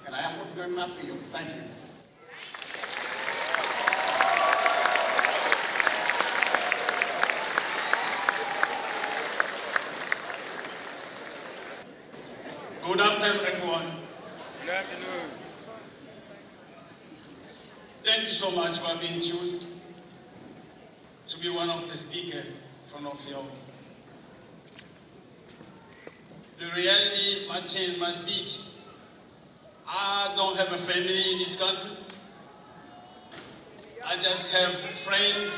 Speaker 13: and I am working in my field. Thank you.
Speaker 14: Good afternoon, everyone.
Speaker 15: Good afternoon.
Speaker 14: Thank you so much for being chosen to be one of the speakers in front of you. The reality might change my speech. I don't have a family in this country. I just have friends.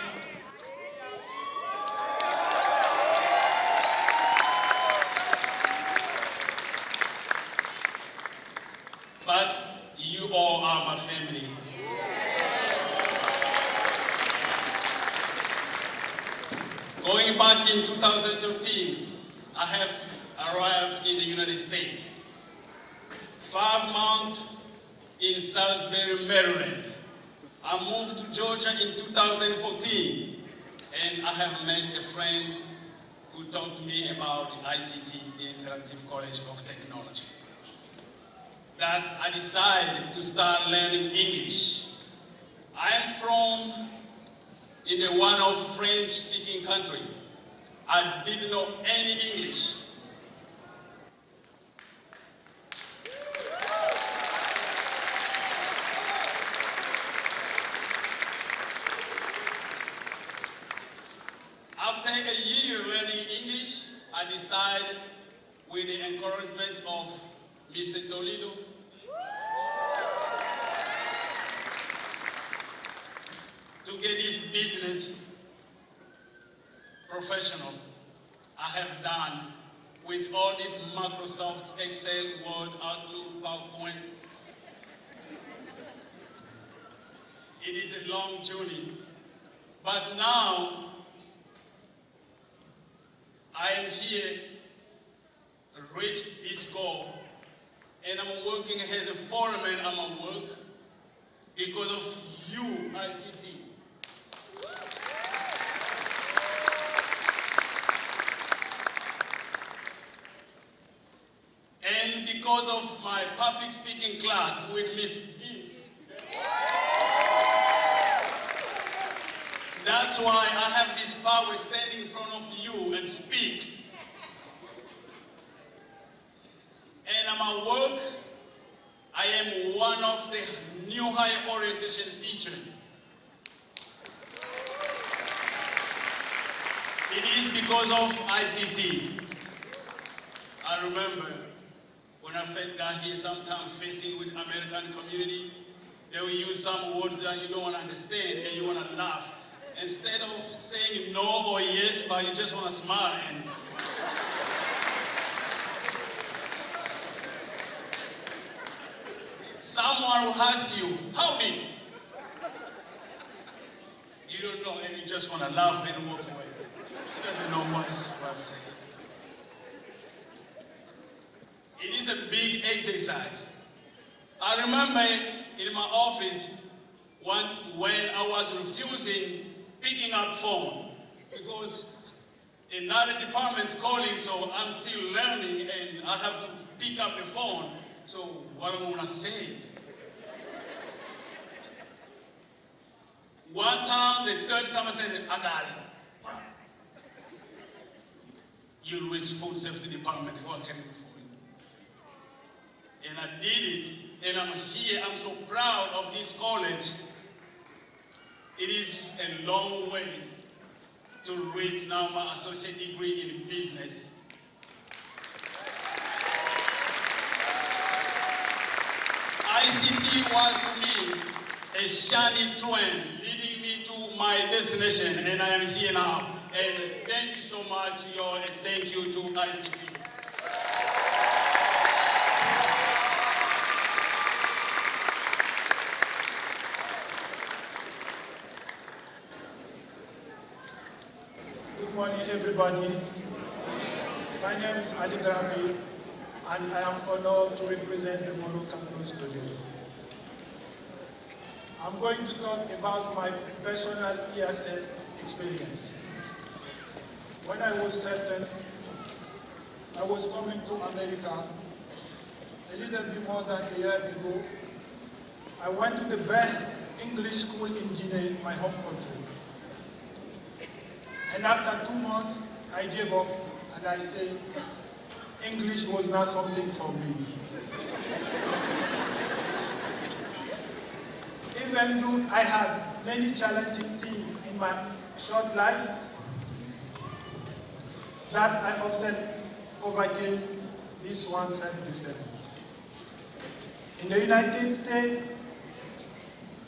Speaker 14: But you all are my family. Going back in 2013, I have arrived in the United States. 5 months in Salisbury, Maryland. I moved to Georgia in 2014, and I have met a friend who talked to me about the ICT, the Interactive College of Technology. That I decided to start learning English. I am from in a one of French-speaking country. I didn't know any English. After a year learning English, I decided, with the encouragement of Mr. Toledo, to get this business professional. I have done with all this Microsoft, Excel, Word, Outlook, PowerPoint. It is a long journey, but now I am here to reach this goal, and I'm working as a foreman at my work because of you, ICT. And because of my public speaking class with Miss D. That's why I have this power standing in front of you and speak. And at my work, I am one of the new higher orientation teachers. It is because of ICT. I remember when I first got here, sometimes facing with American community, they will use some words that you don't want to understand and you want to laugh. Instead of saying no or yes, but you just want to smile. And someone will ask you, howdy. You don't know, and you just want to laugh and walk away. She doesn't know what to say. It is a big exercise. I remember in my office when I was refusing picking up phone because another department's calling, so I'm still learning and I have to pick up the phone. So what am I gonna say? One time, the third time I said, I got it. You reach food safety department, what can I do for you? And I did it, and I'm here. I'm so proud of this college. It is a long way to reach now my associate degree in business. ICT was to me a shiny train leading me to my destination, and I am here now. And thank you so much, y'all, and thank you to ICT.
Speaker 15: Good morning, everybody.
Speaker 16: My name is Ali Drami, and I am honored to represent the Moro campus today. I'm going to talk about my personal ESL experience. When I was 13, I was coming to America a little bit more than a year ago. I went to the best English school in Guinea, my home country. And after 2 months, I gave up and I said, English was not something for me. Even though I had many challenging things in my short life, that I often overcame, this one felt different. In the United States,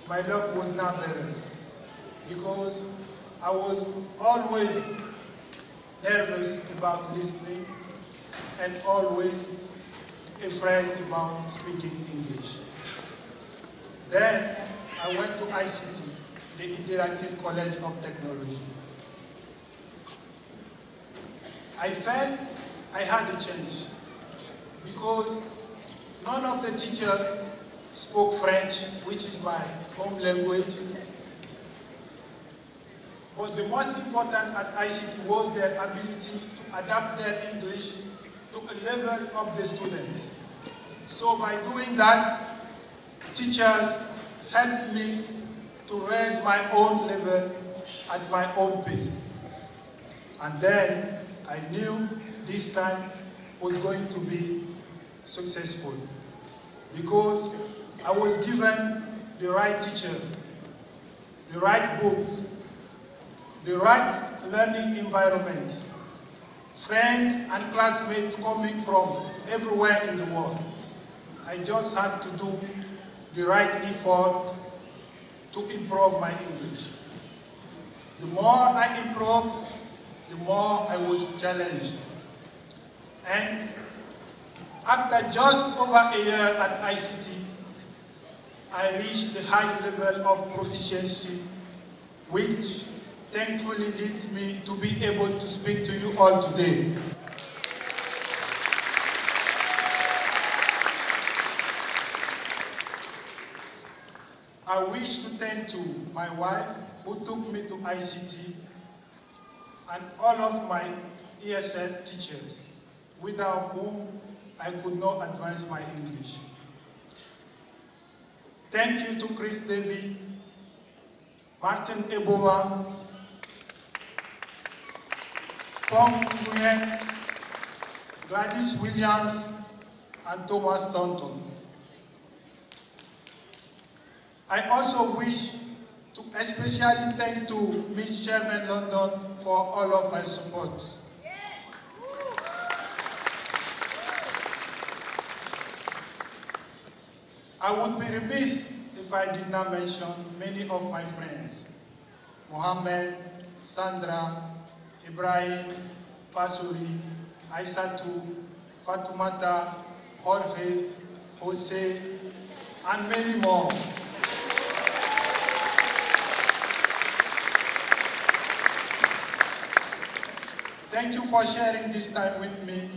Speaker 16: my luck was not better because I was always nervous about listening and always afraid about speaking English. Then I went to ICT, the Interactive College of Technology. I felt I had a change because none of the teachers spoke French, which is my home language. But the most important at ICT was their ability to adapt their English to a level of the students. So by doing that, teachers helped me to raise my own level at my own pace. And then I knew this time was going to be successful because I was given the right teachers, the right books, the right learning environment, friends and classmates coming from everywhere in the world. I just had to do the right effort to improve my English. The more I improved, the more I was challenged. And after just over a year at ICT, I reached the high level of proficiency, which thankfully leads me to be able to speak to you all today. I wish to thank to my wife who took me to ICT and all of my ESL teachers, without whom I could not advance my English. Thank you to Chris Davy, Martin Eboma, Pong Nguyen, Gladys Williams, and Thomas Thornton. I also wish to especially thank to Miss Chairman London for all of her support. I would be remiss if I did not mention many of my friends: Mohammed, Sandra, Ibrahim, Fasuri, Aisatu, Fatumata, Jorge, Jose, and many more. Thank you for sharing this time with me,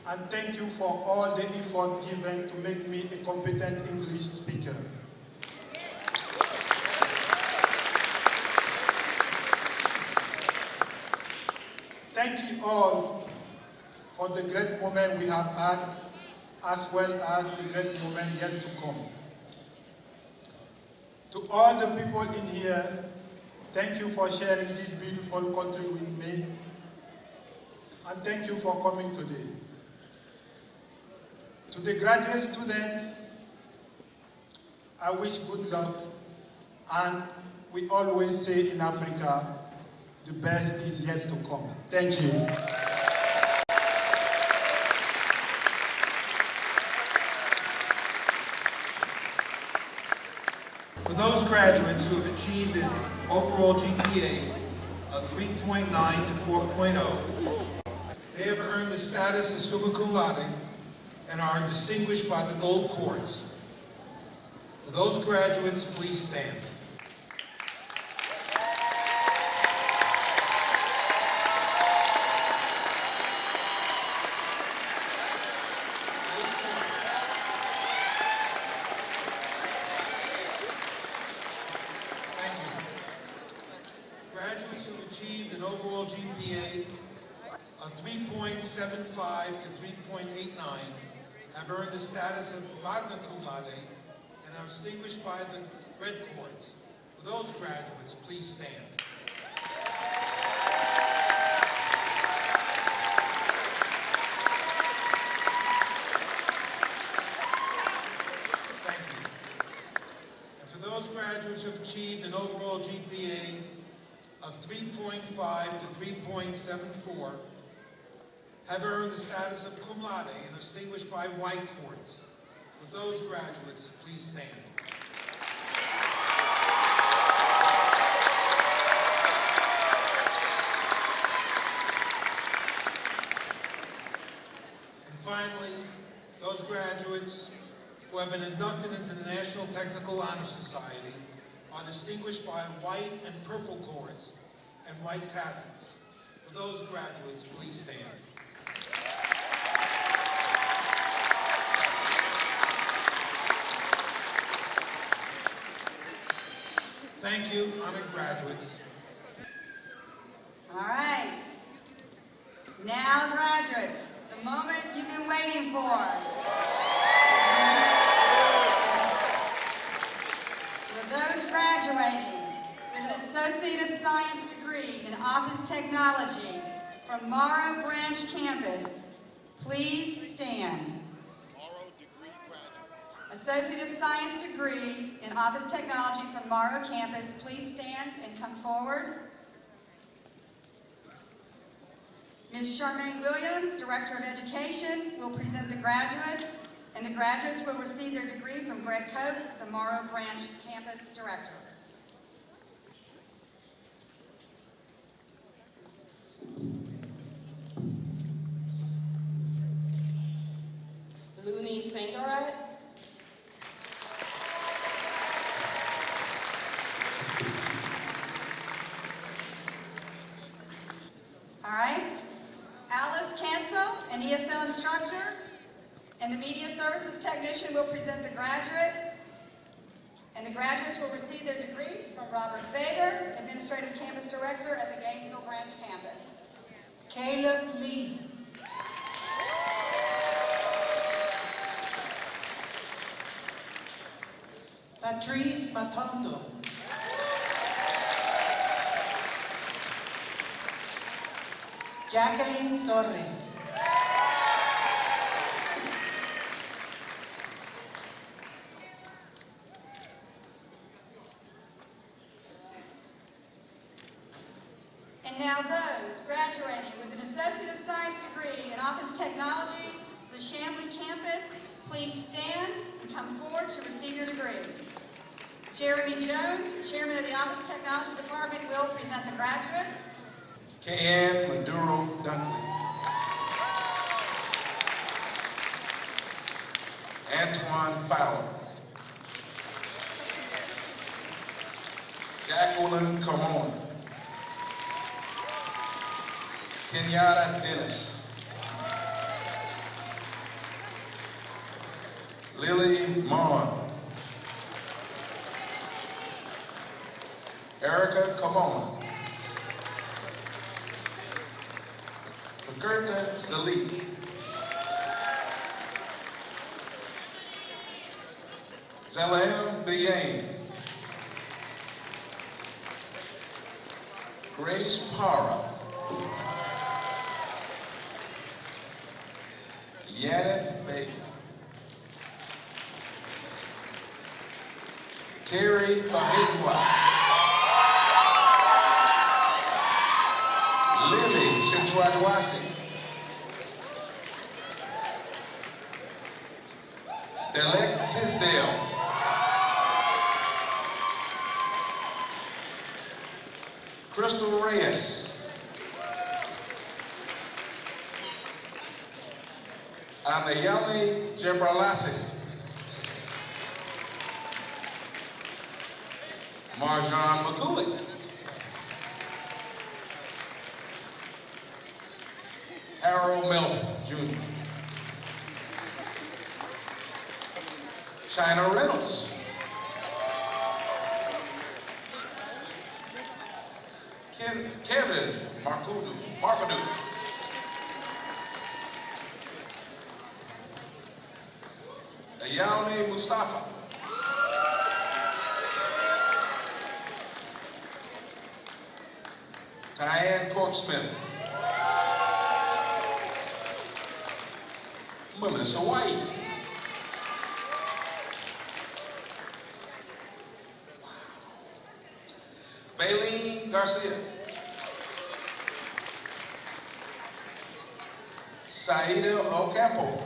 Speaker 16: and thank you for all the effort given to make me a competent English speaker. Thank you all for the great moment we have had, as well as the great moment yet to come. To all the people in here, thank you for sharing this beautiful country with me, and thank you for coming today. To the graduate students, I wish good luck, and we always say in Africa, the best is yet to come. Thank you.
Speaker 17: For those graduates who have achieved an overall GPA of 3.9 to 4.0, they have earned the status of summa cum laude and are distinguished by the gold cords. For those graduates, please stand. achieved an overall GPA of 3.75 to 3.89 have earned the status of magna cum laude and are distinguished by the red cords. For those graduates, please stand. Thank you. And for those graduates who have achieved an overall GPA of 3.5 to 3.74, have earned the status of cum laude and are distinguished by white cords. For those graduates, please stand. And finally, those graduates who have been inducted into the National Technical Honor Society are distinguished by white and purple cords and white tassels. For those graduates, please stand. Thank you, honored graduates.
Speaker 2: All right. Now, graduates, the moment you've been waiting for. For those graduating with an Associate of Science degree in Office Technology from Morrow Branch Campus, please stand. Associate of Science degree in Office Technology from Morrow Campus, please stand and come forward. Ms. Charmaine Williams, Director of Education, will present the graduates, and the graduates will receive their degree from Greg Cope, the Morrow Branch Campus Director.
Speaker 18: Looney Sangarat.
Speaker 2: All right. Alice Cancel, an ESL instructor, and the Media Services Technician will present the graduate, and the graduates will receive their degree from Robert Faber, Administrative Campus Director at the Gainesville Branch Campus.
Speaker 19: Caleb Lee. Patrice Matondo. Jacqueline Torres.
Speaker 2: And now those graduating with an Associate of Science degree in Office Technology, the Chamblee campus, please stand and come forward to receive your degree. Jeremy Jones, Chairman of the Office Technology Department, will present the graduates.
Speaker 20: K.N. Maduro Dunkley. Antoine Fowler. Jacqueline Carmona. Kenyatta Dennis. Lily Mon. Erica Carmona. Gerta Salik. Zalahem Biane. Grace Para. Yaneth Baker. Terry Bahigwa. Lily Shintrakwasi. Delek Tisdale. Crystal Reyes. Anayali Jebralasi. Marjan Makuli. Harold Melton, Jr. China Reynolds. Kevin Markadu. Ayalmi Mustafa. Diane Corksman. Melissa White. Bailene Garcia. Saida Ocampo.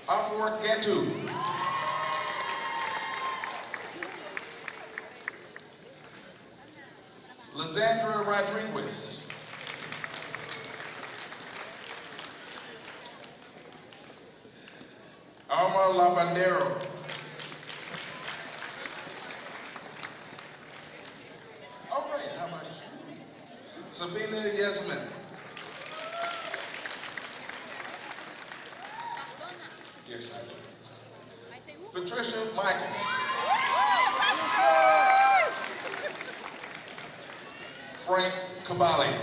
Speaker 20: Afur Getu. Lizandra Rodriguez. Alma Labandero. All right, how about you? Sabina Yasmin. Yes, I do. Patricia Michael. Frank Cabali.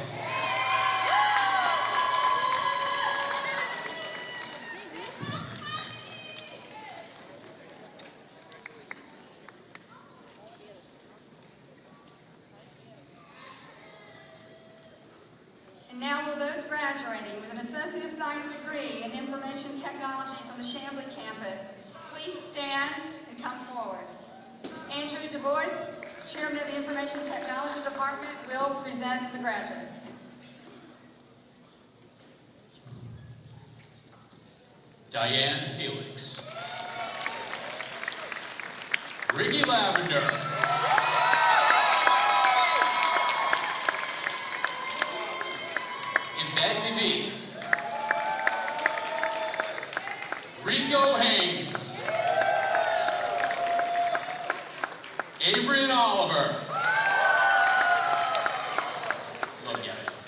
Speaker 2: And now will those graduating with an Associate of Science degree in Information Technology from the Chamblee campus please stand and come forward. Andrew Du Bois, Chairman of the Information Technology Department, will present the graduates.
Speaker 18: Diane Felix. Ricky Lavender. Yvette Navi. Rico Haynes. Avery and Oliver. Love you guys.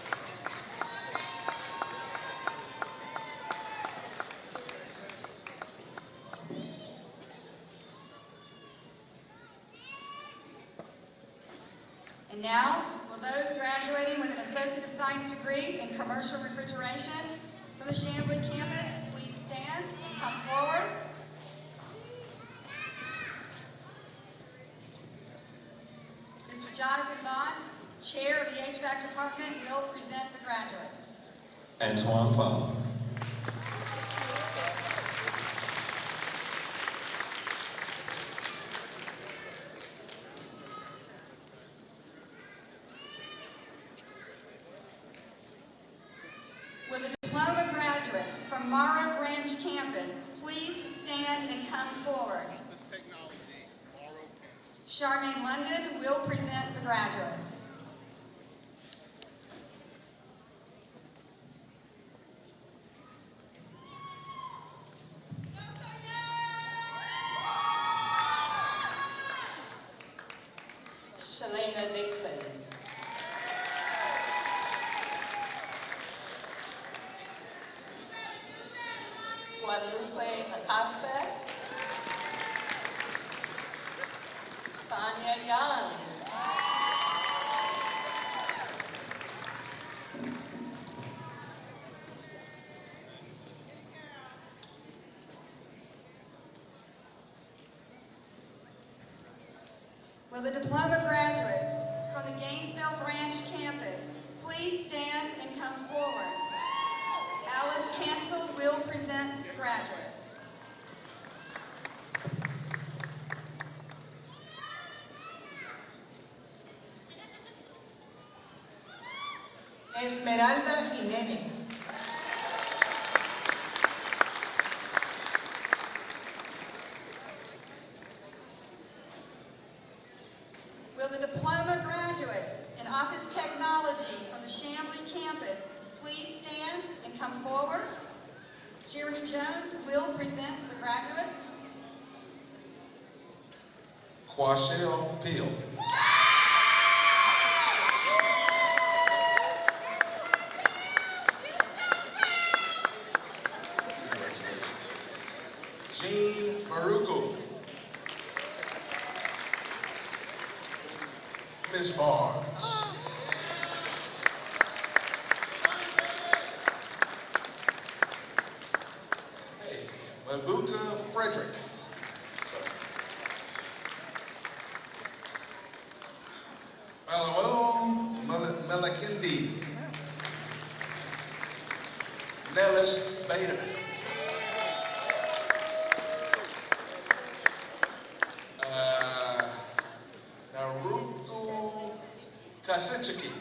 Speaker 2: And now, will those graduating with an Associate of Science degree in Commercial Refrigeration from the Chamblee campus please stand and come forward. Mr. Jonathan Mott, Chair of the HVAC Department, will present the graduates.
Speaker 18: Antoine Fowler.
Speaker 2: Will the diploma graduates from Morrow Branch campus please stand and come forward? Charmaine London will present the graduates.
Speaker 21: Shalana Dixon. Guadalupe Acosta. Sonia Young.
Speaker 2: Will the diploma graduates from the Gainesville Branch campus please stand and come forward? Alice Cancel will present the graduates.
Speaker 19: Esmeralda Jiménez.
Speaker 2: Will the diploma graduates in Office Technology from the Chamblee campus please stand and come forward? Jeremy Jones will present the graduates.
Speaker 20: Quashel Peel. Jean Baruco.
Speaker 18: Barnes. Hey, Mabuka Frederick. Malawelo Melakindi. Nellis Bader. Naruto Kasichiki.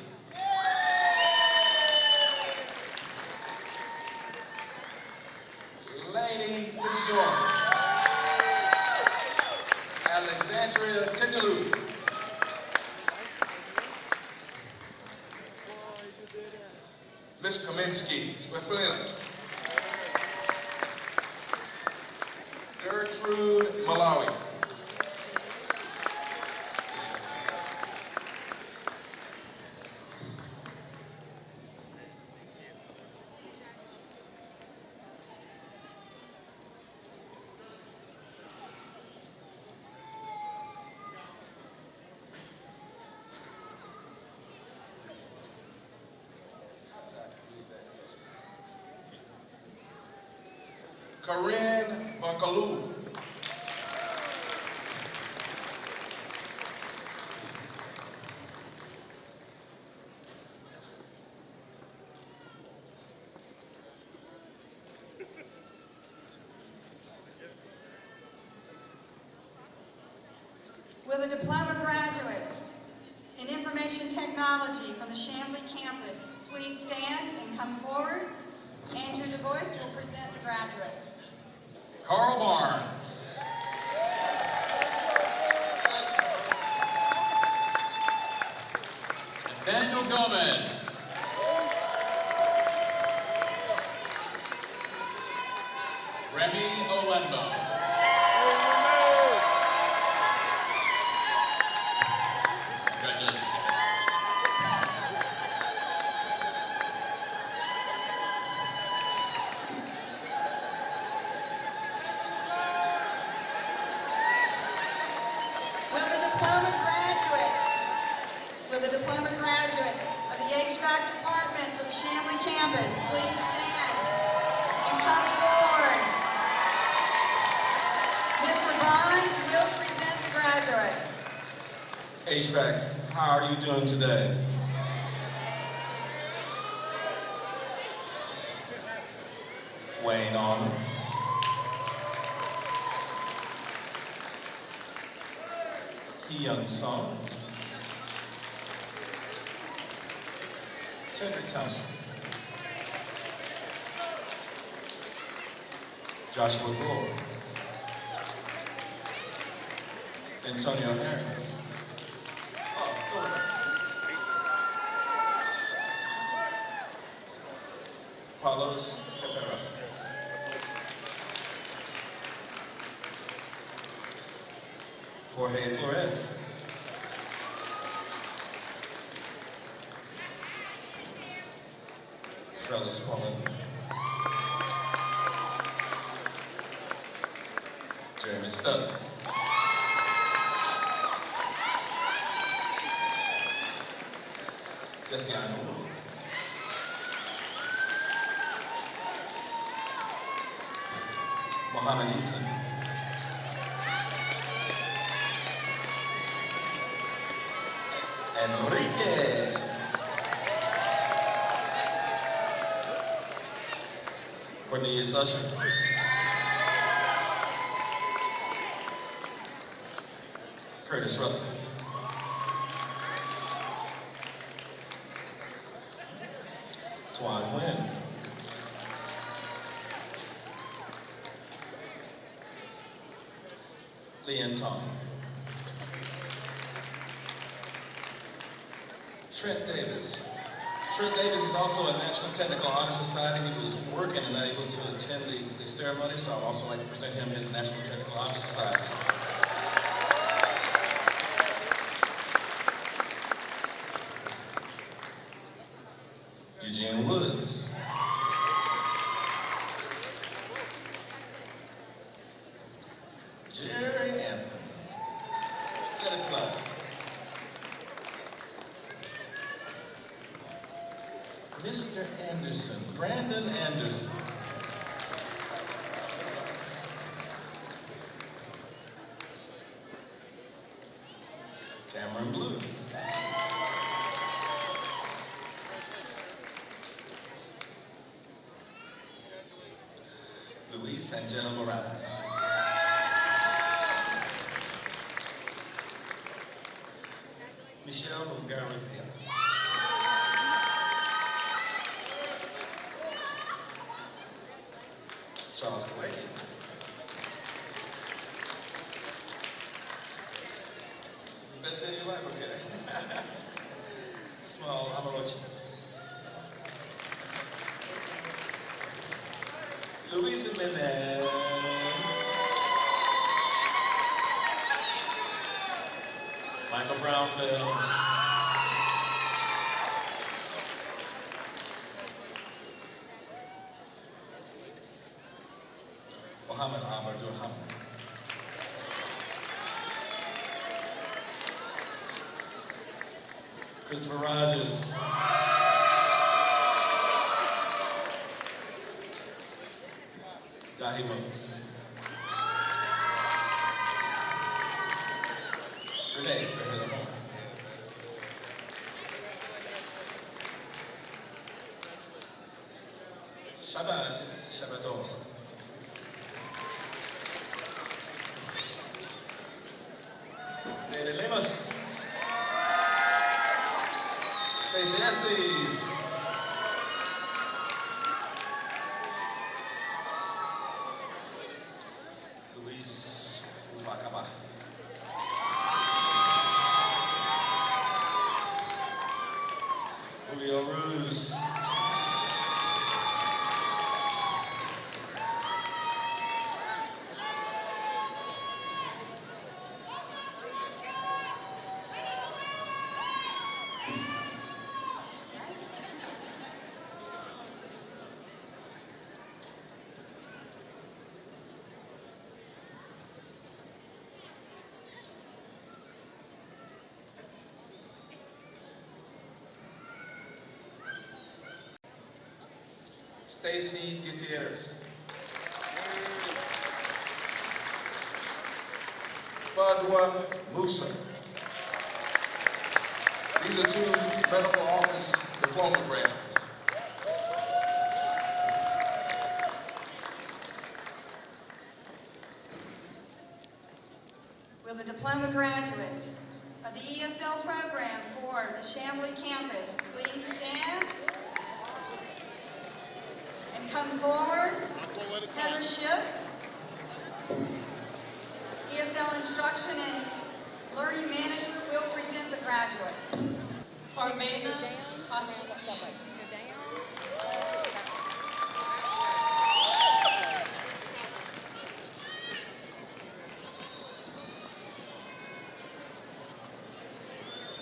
Speaker 18: Laney Fitzgerald. Alexandria Titulu. Miss Kaminsky, Smithfield. Gertrude Malawi. Corinne Bakalu.
Speaker 2: Will the diploma graduates in information technology from the Chamblee campus please stand and come forward? Andrew DuBois will present the graduates.
Speaker 7: Carl Barnes. Nathaniel Gomez. Remy Olenbo. Congratulations, guys.
Speaker 2: Will the diploma graduates of the HVAC department for the Chamblee campus please stand and come forward? Mr. Bonds will present the graduates.
Speaker 18: HVAC, how are you doing today? Wayne Arnold. Hee Young Song. Tedrick Thompson. Joshua Gore. Antonio Harris. Carlos Tepera. Jorge Flores. Trellis Pullen. Jeremy Stubbs. Jesse Arnold. Mohammed Eason. Enrique. Cornelius Usher. Curtis Russell. Twan Nguyen. Leon Tong. Trent Davis. Trent Davis is also a National Technical Honor Society. He was working and unable to attend the ceremony, so I'd also like to present him his National Technical Honor Society. Eugene Woods. Jerry Anthony. Let it fly. Mr. Anderson, Brandon Anderson. Cameron Blue. Luis Angel Morales. Michelle Garcia. Charles Clay. Best day of your life, okay? Small Amarochi. Luis Jimenez. Michael Brownfield. Mohammed Amar Durham. Christopher Rogers. Dahi Rose. Renee Rahela. Shabazz Shabador. David Lemus. Stacey Estes. Luis Ufakaba. Julio Ruz. Stacy Gutierrez.
Speaker 20: Fadwa Musa. These are two medical office diploma graduates.
Speaker 2: Will the diploma graduates of the ESL program for the Chamblee campus please stand and come forward? Heather Shipp, ESL Instruction and Learning Manager, will present the graduate.
Speaker 10: Parmena Hashmi.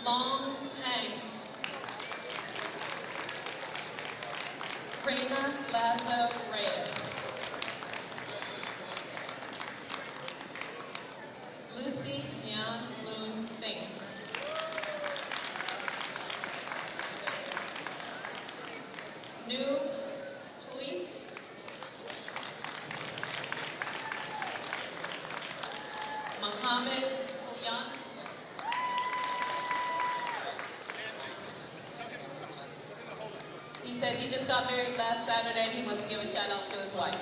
Speaker 10: Long Tang. Reina Lazo Reyes. Lucy Yan Loon Singh. Nu Tui. Mohammed Hulyan. He said he just got married last Saturday and he wants to give a shout out to his wife.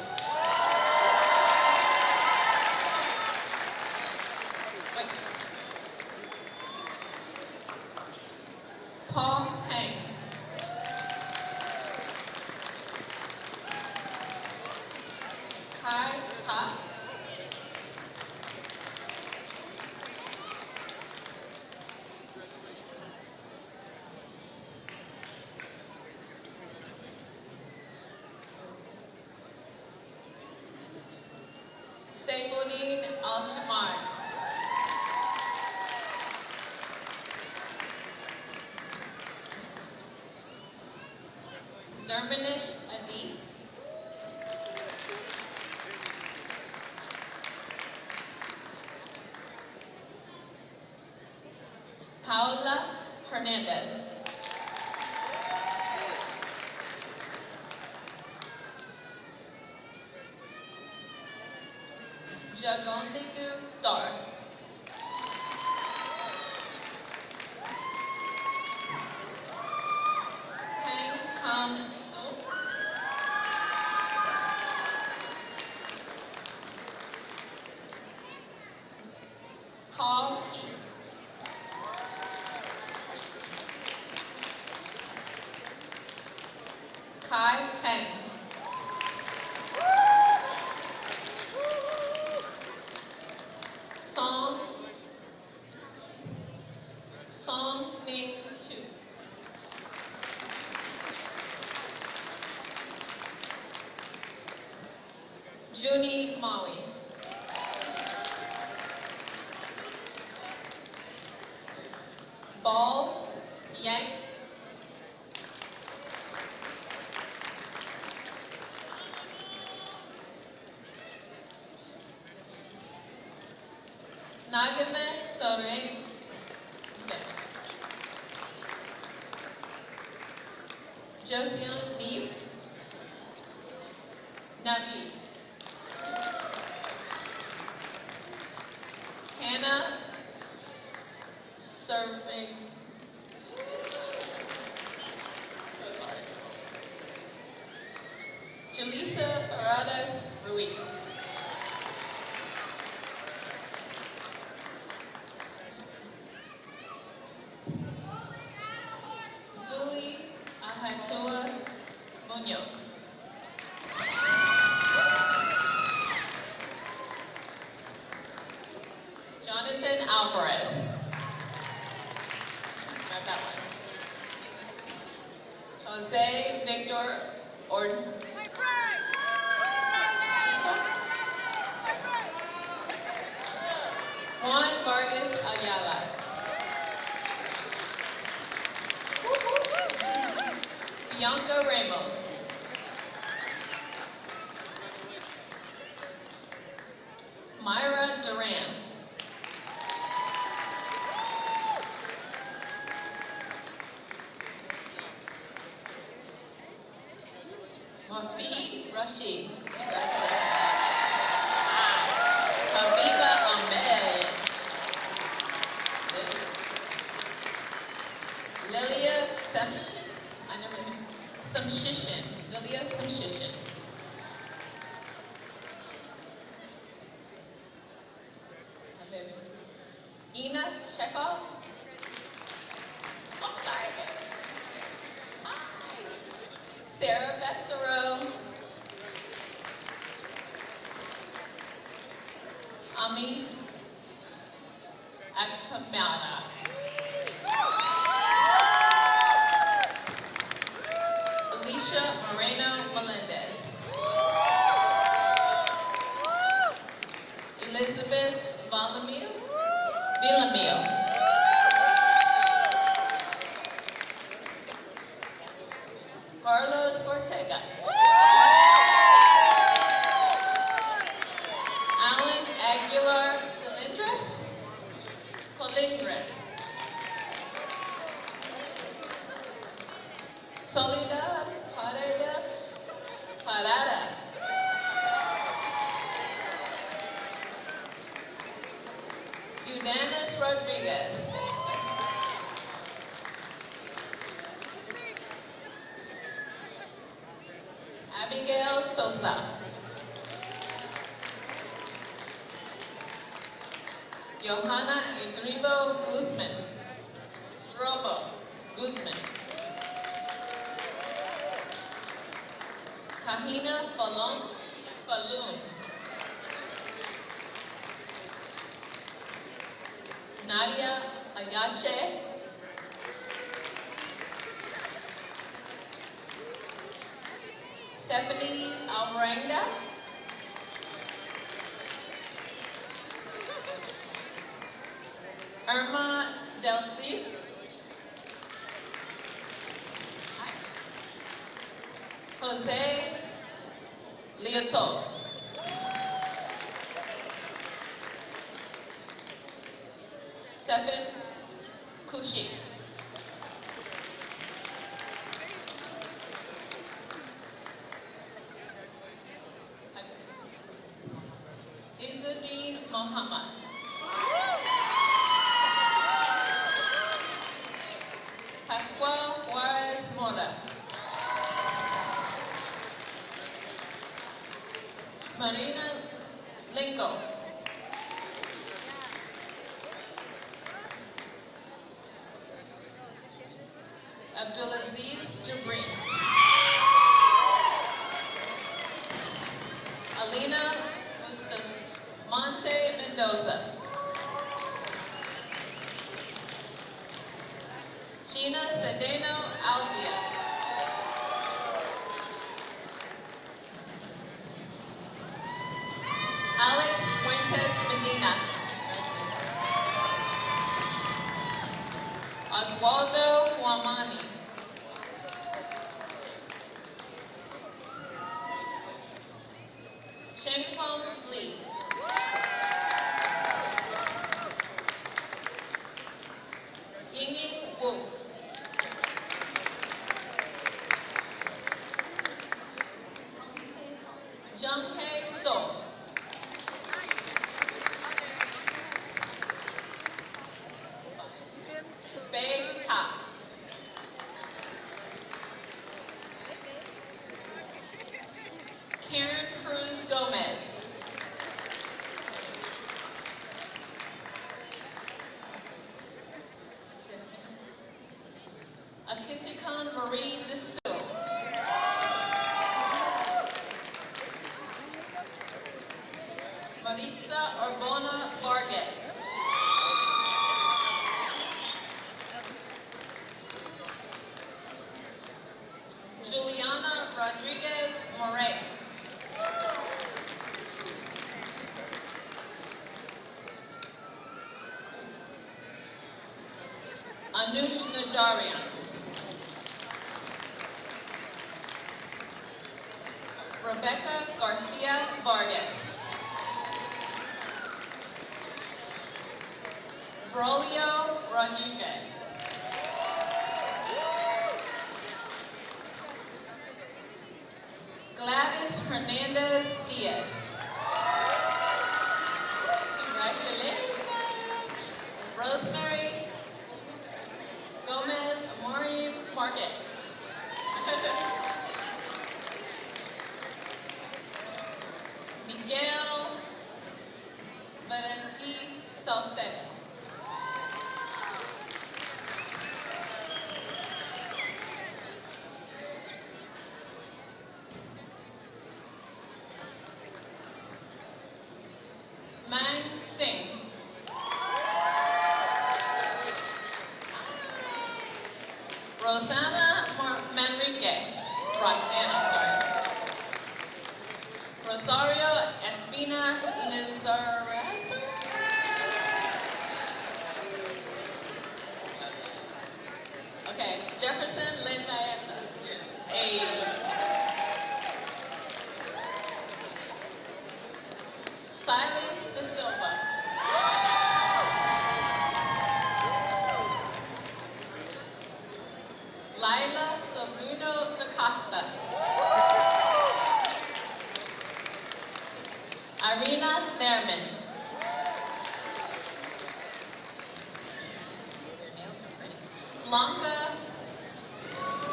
Speaker 10: Wait. Paul Tang. Kai Ta. Saifuddin Al-Shamar. Zermanish Adi. Paula Hernandez.
Speaker 21: 10. Song Ning 2. Junie Maui. Ball Yang. Nagame Soreng. Josian Neves. Navis. Hannah Serving. So sorry. Jalisa Paradas Ruiz. Zuli Ahatoa Munoz. Jonathan Alvarez. Got that one. Jose Victor Orden. Juan Vargas Ayala. Bianca Ramos. Myra Duran. Mafi Rashid. Congratulations. Habiba Ahmed. Lilia Samshin. I never. Samshishin. Lilia Samshishin. Ina Chekhov. Oh, sorry. Hi. Sarah Bessero. Ami Akamada. Alicia Moreno Melendez. Elizabeth Villamil. Carlos Ortega. Alan Aguilar Colindres. Soledad Paradas. Eudanis Rodriguez. Abigail Sosa. Johanna Edribo Guzman. Kahina Falun. Nadia Ayache. Stephanie Alvarenga. Irma Delcy. Jose Leoto. Stephen Kushi. Izzudeen Mohammed. Pascual Juarez Mora. Marina Lingo. Abdulaziz Jabrin. Sedeno Alvia. Alex Fuentes Medina. Oswaldo Huamani. Shenfeng Lee. Yinging Wu. Junghae So. Bei Ta. Karen Cruz Gomez. Akisikan Marie Dessou. Maritza Orvona Vargas. Juliana Rodriguez Moraes. Anush Najarian. Rebecca Garcia Vargas. Braulio Rodriguez. Gladys Hernandez Diaz. Congratulations. Rosemary Gomez Amori Marquez. Miguel Varesky Salcedo. Mang Singh. Rosanna Manrique. Roxanne, I'm sorry. Rosario Espina Lizarazo. Okay, Jefferson Lindayeta. Hey. Silas Da Silva. Laila Sobrino da Costa. Irina Nerman. Your nails are pretty. Blanca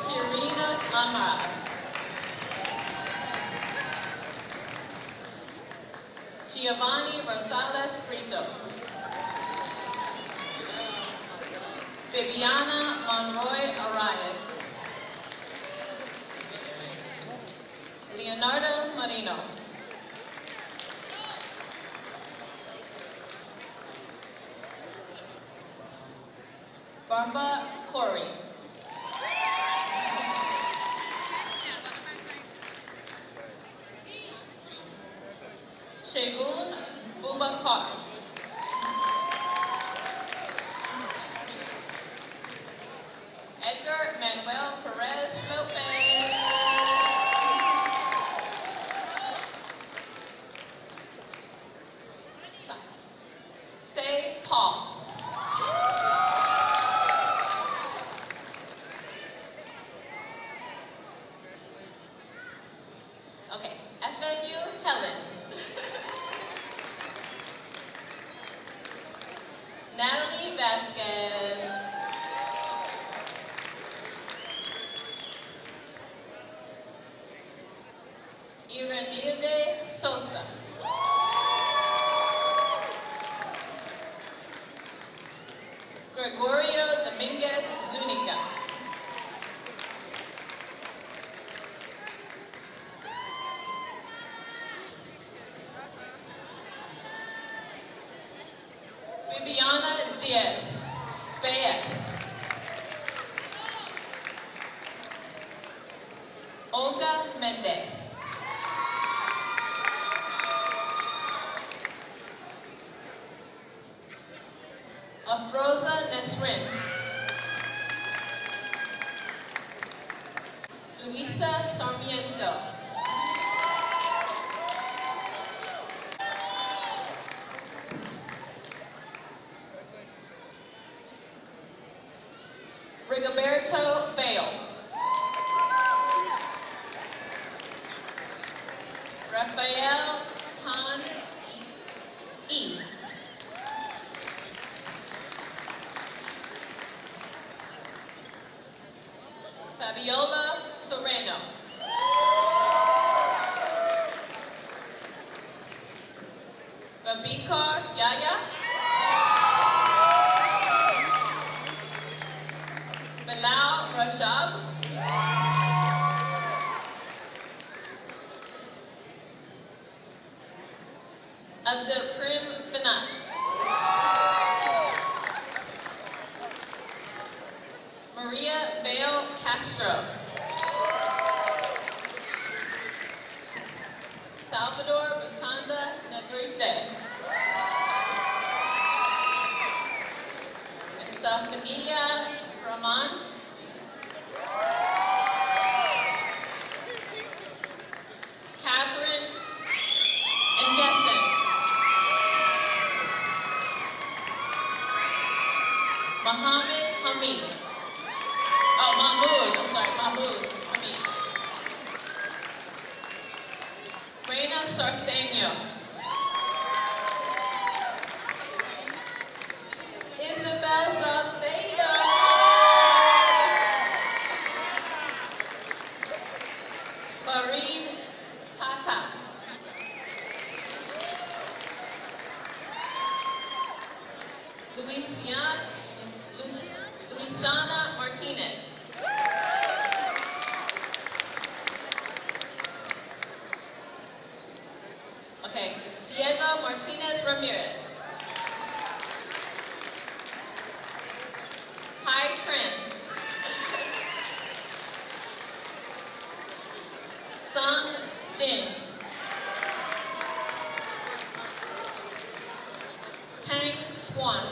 Speaker 21: Quirinos Amaras. Giovanni Rosales Brito. Bibiana Monroy Arias. Leonardo Marino. Barbara Corey. Shebun Bubakar. Edgar Manuel Perez Lopez. Say Paul. Okay, FNU Helen. Natalie Vasquez. Iranilde Sosa. Gregorio Dominguez Zuniga. Bibiana Diaz. Baez. Afroza Nesrin. Luisa Sarmiento. Rigoberto Bale. Rafael Tan E. Fabiola Sereno. Babikar Yaya. Bilal Rajab. Abdulkrim Finas. Maria Bale Castro. Salvador Butanda Negrete. Estefania Rahman. Catherine Engessen. Mohammed Hamid. Oh, Mahmoud. I'm sorry, Mahmoud Hamid. Reina Sarceño. Isabel Salcedo. Farid Tata. Luisana Martinez. Okay, Diego Martinez Ramirez. Hai Tran. Sung Din. Tang Swan.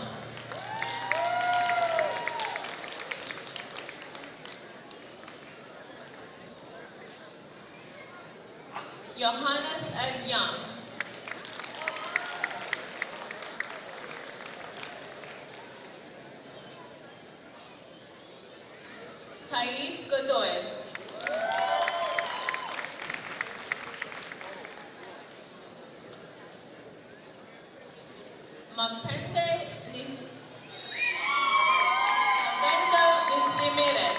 Speaker 21: Johannes Agyang. Thais Godoy. Mapendo Niximere.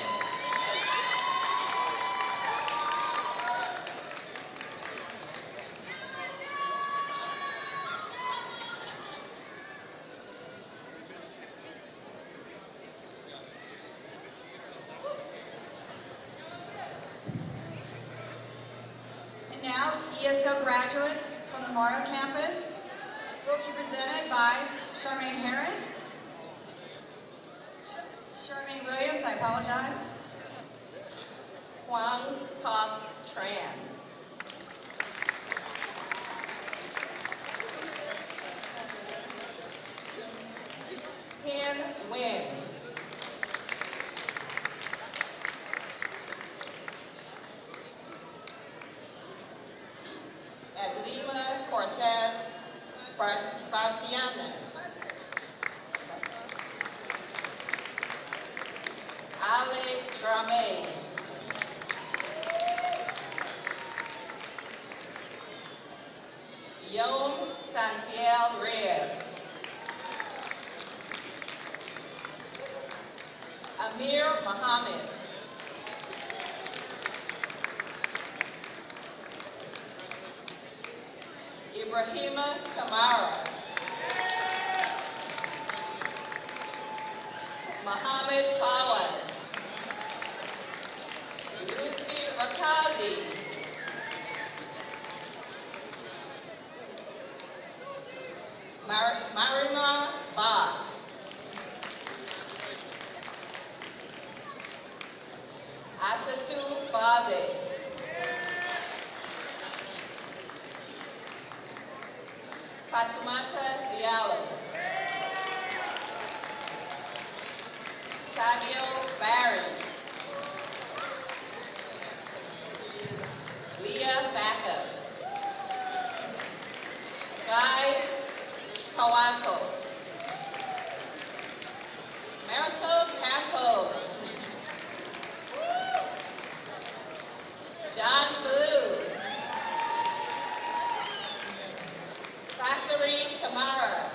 Speaker 2: And now, ESL graduates from the Morrow campus will be presented by Charmaine Harris. Charmaine Williams, I apologize.
Speaker 21: Huang Pop Tran. Hen Win. Edlima Cortez Barcianes. Ale Drame. Yon Sanfiel Reyes. Amir Mohammed. Ibrahima Kamara. Mohammed Fawad. Lutfi Rakadi. Marima Ba. Asatu Bade. Fatumata Diallo. Rosario Barry. Leah Backup. Guy Pawaco. Miracle Campos. John Blue. Zachary Kamara.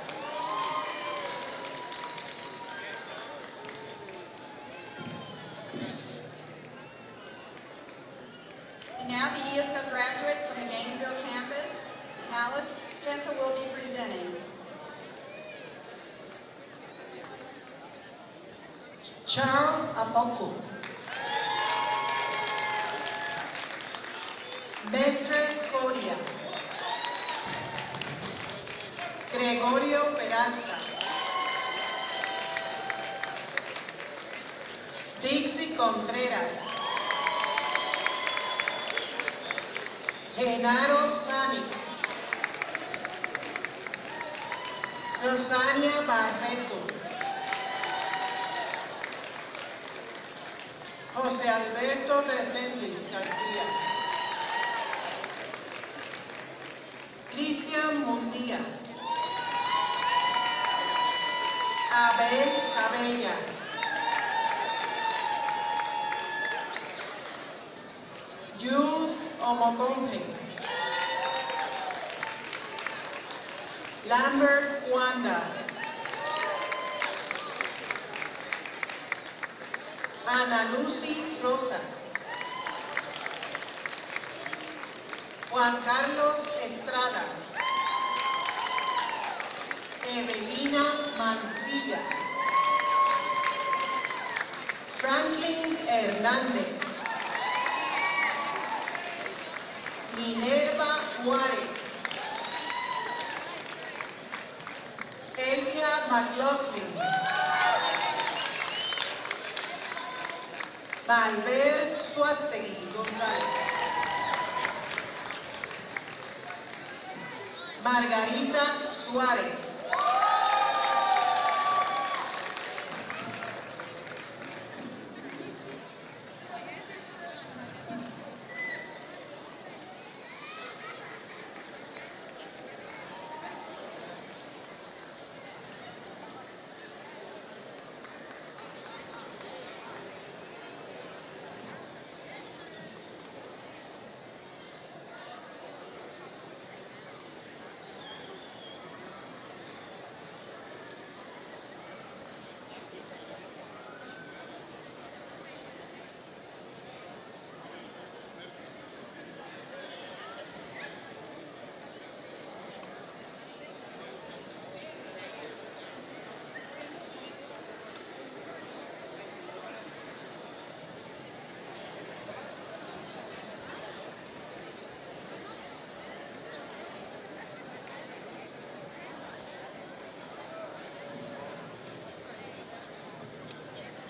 Speaker 2: And now the ESL graduates from the Gainesville campus, Alice Spencer will be presenting.
Speaker 19: Charles Apoko. Mestre Coria. Gregorio Peralta. Dixie Contreras. Genaro Sami. Rosania Barreto. José Alberto Reséndiz García. Cristian Mundía. Abel Abella. Jules Omoconje. Lambert Wanda. Ana Lucy Rosas. Juan Carlos Estrada. Evelina Mancilla. Franklin Hernández. Minerva Juárez. Elvia McLaughlin. Malver Suástegui González. Margarita Suárez.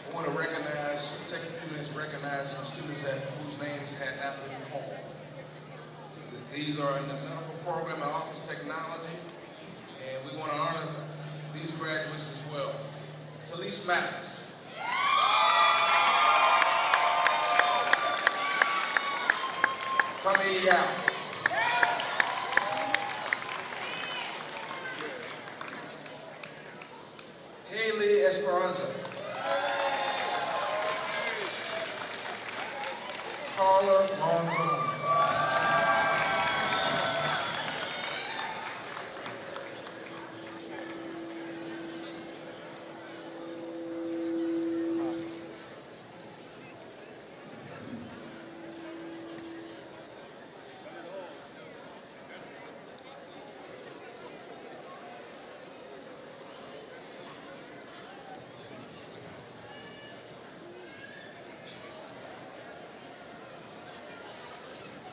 Speaker 20: I want to take a few minutes to recognize some students whose names had not been called. These are in the medical program and office technology, and we want to honor these graduates as well. Talise Maddox. Tommy Yao. Haley Esperanza. Carla Monzon.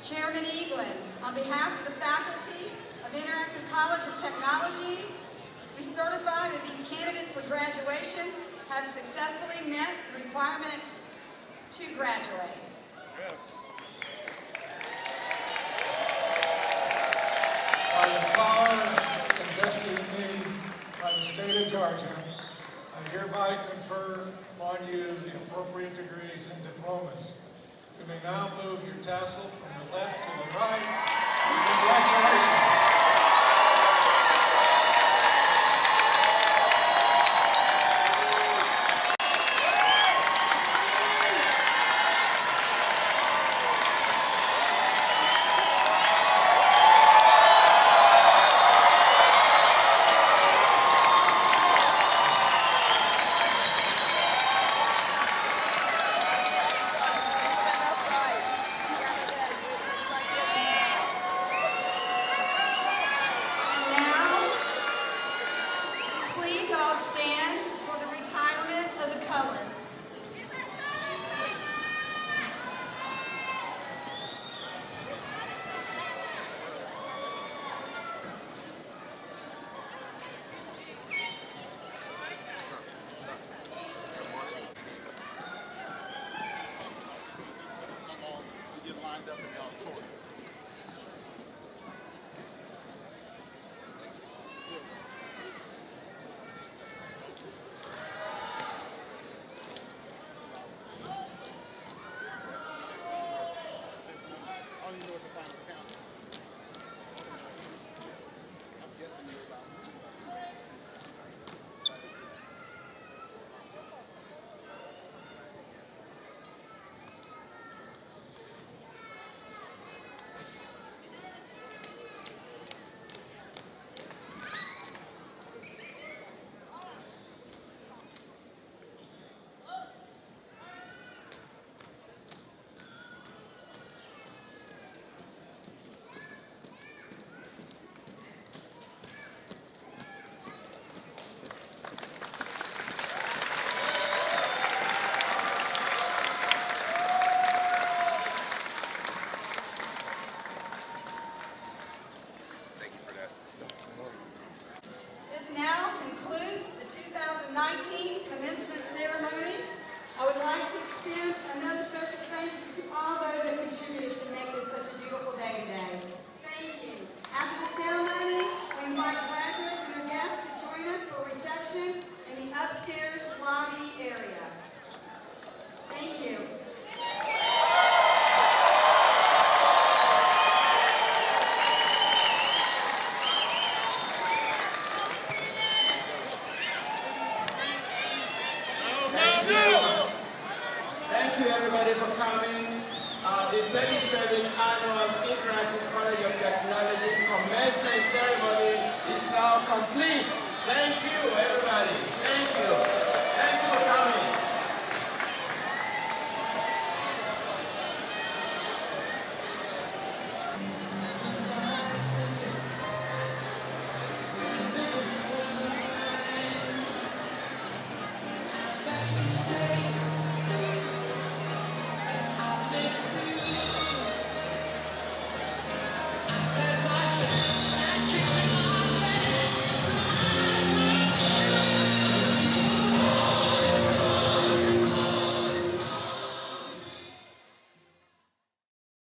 Speaker 2: Chairman Eaglin, on behalf of the faculty of Interactive College of Technology, we certify that these candidates for graduation have successfully met the requirements to graduate.
Speaker 8: By the power invested in me by the state of Georgia, I hereby confer upon you the appropriate degrees and diplomas. You may now move your tassel from the left to the right. Congratulations.
Speaker 2: Please all stand for the retirement of the colors. Commencement ceremony. I would like to extend another special thank you to all those that contributed to make this such a beautiful day today. Thank you. After the ceremony, we invite graduates and their guests to join us for reception in the upstairs lobby area. Thank you.
Speaker 1: Thank you everybody for coming. The 37th Annual Interactive College of Technology commencement ceremony is now complete. Thank you everybody. Thank you.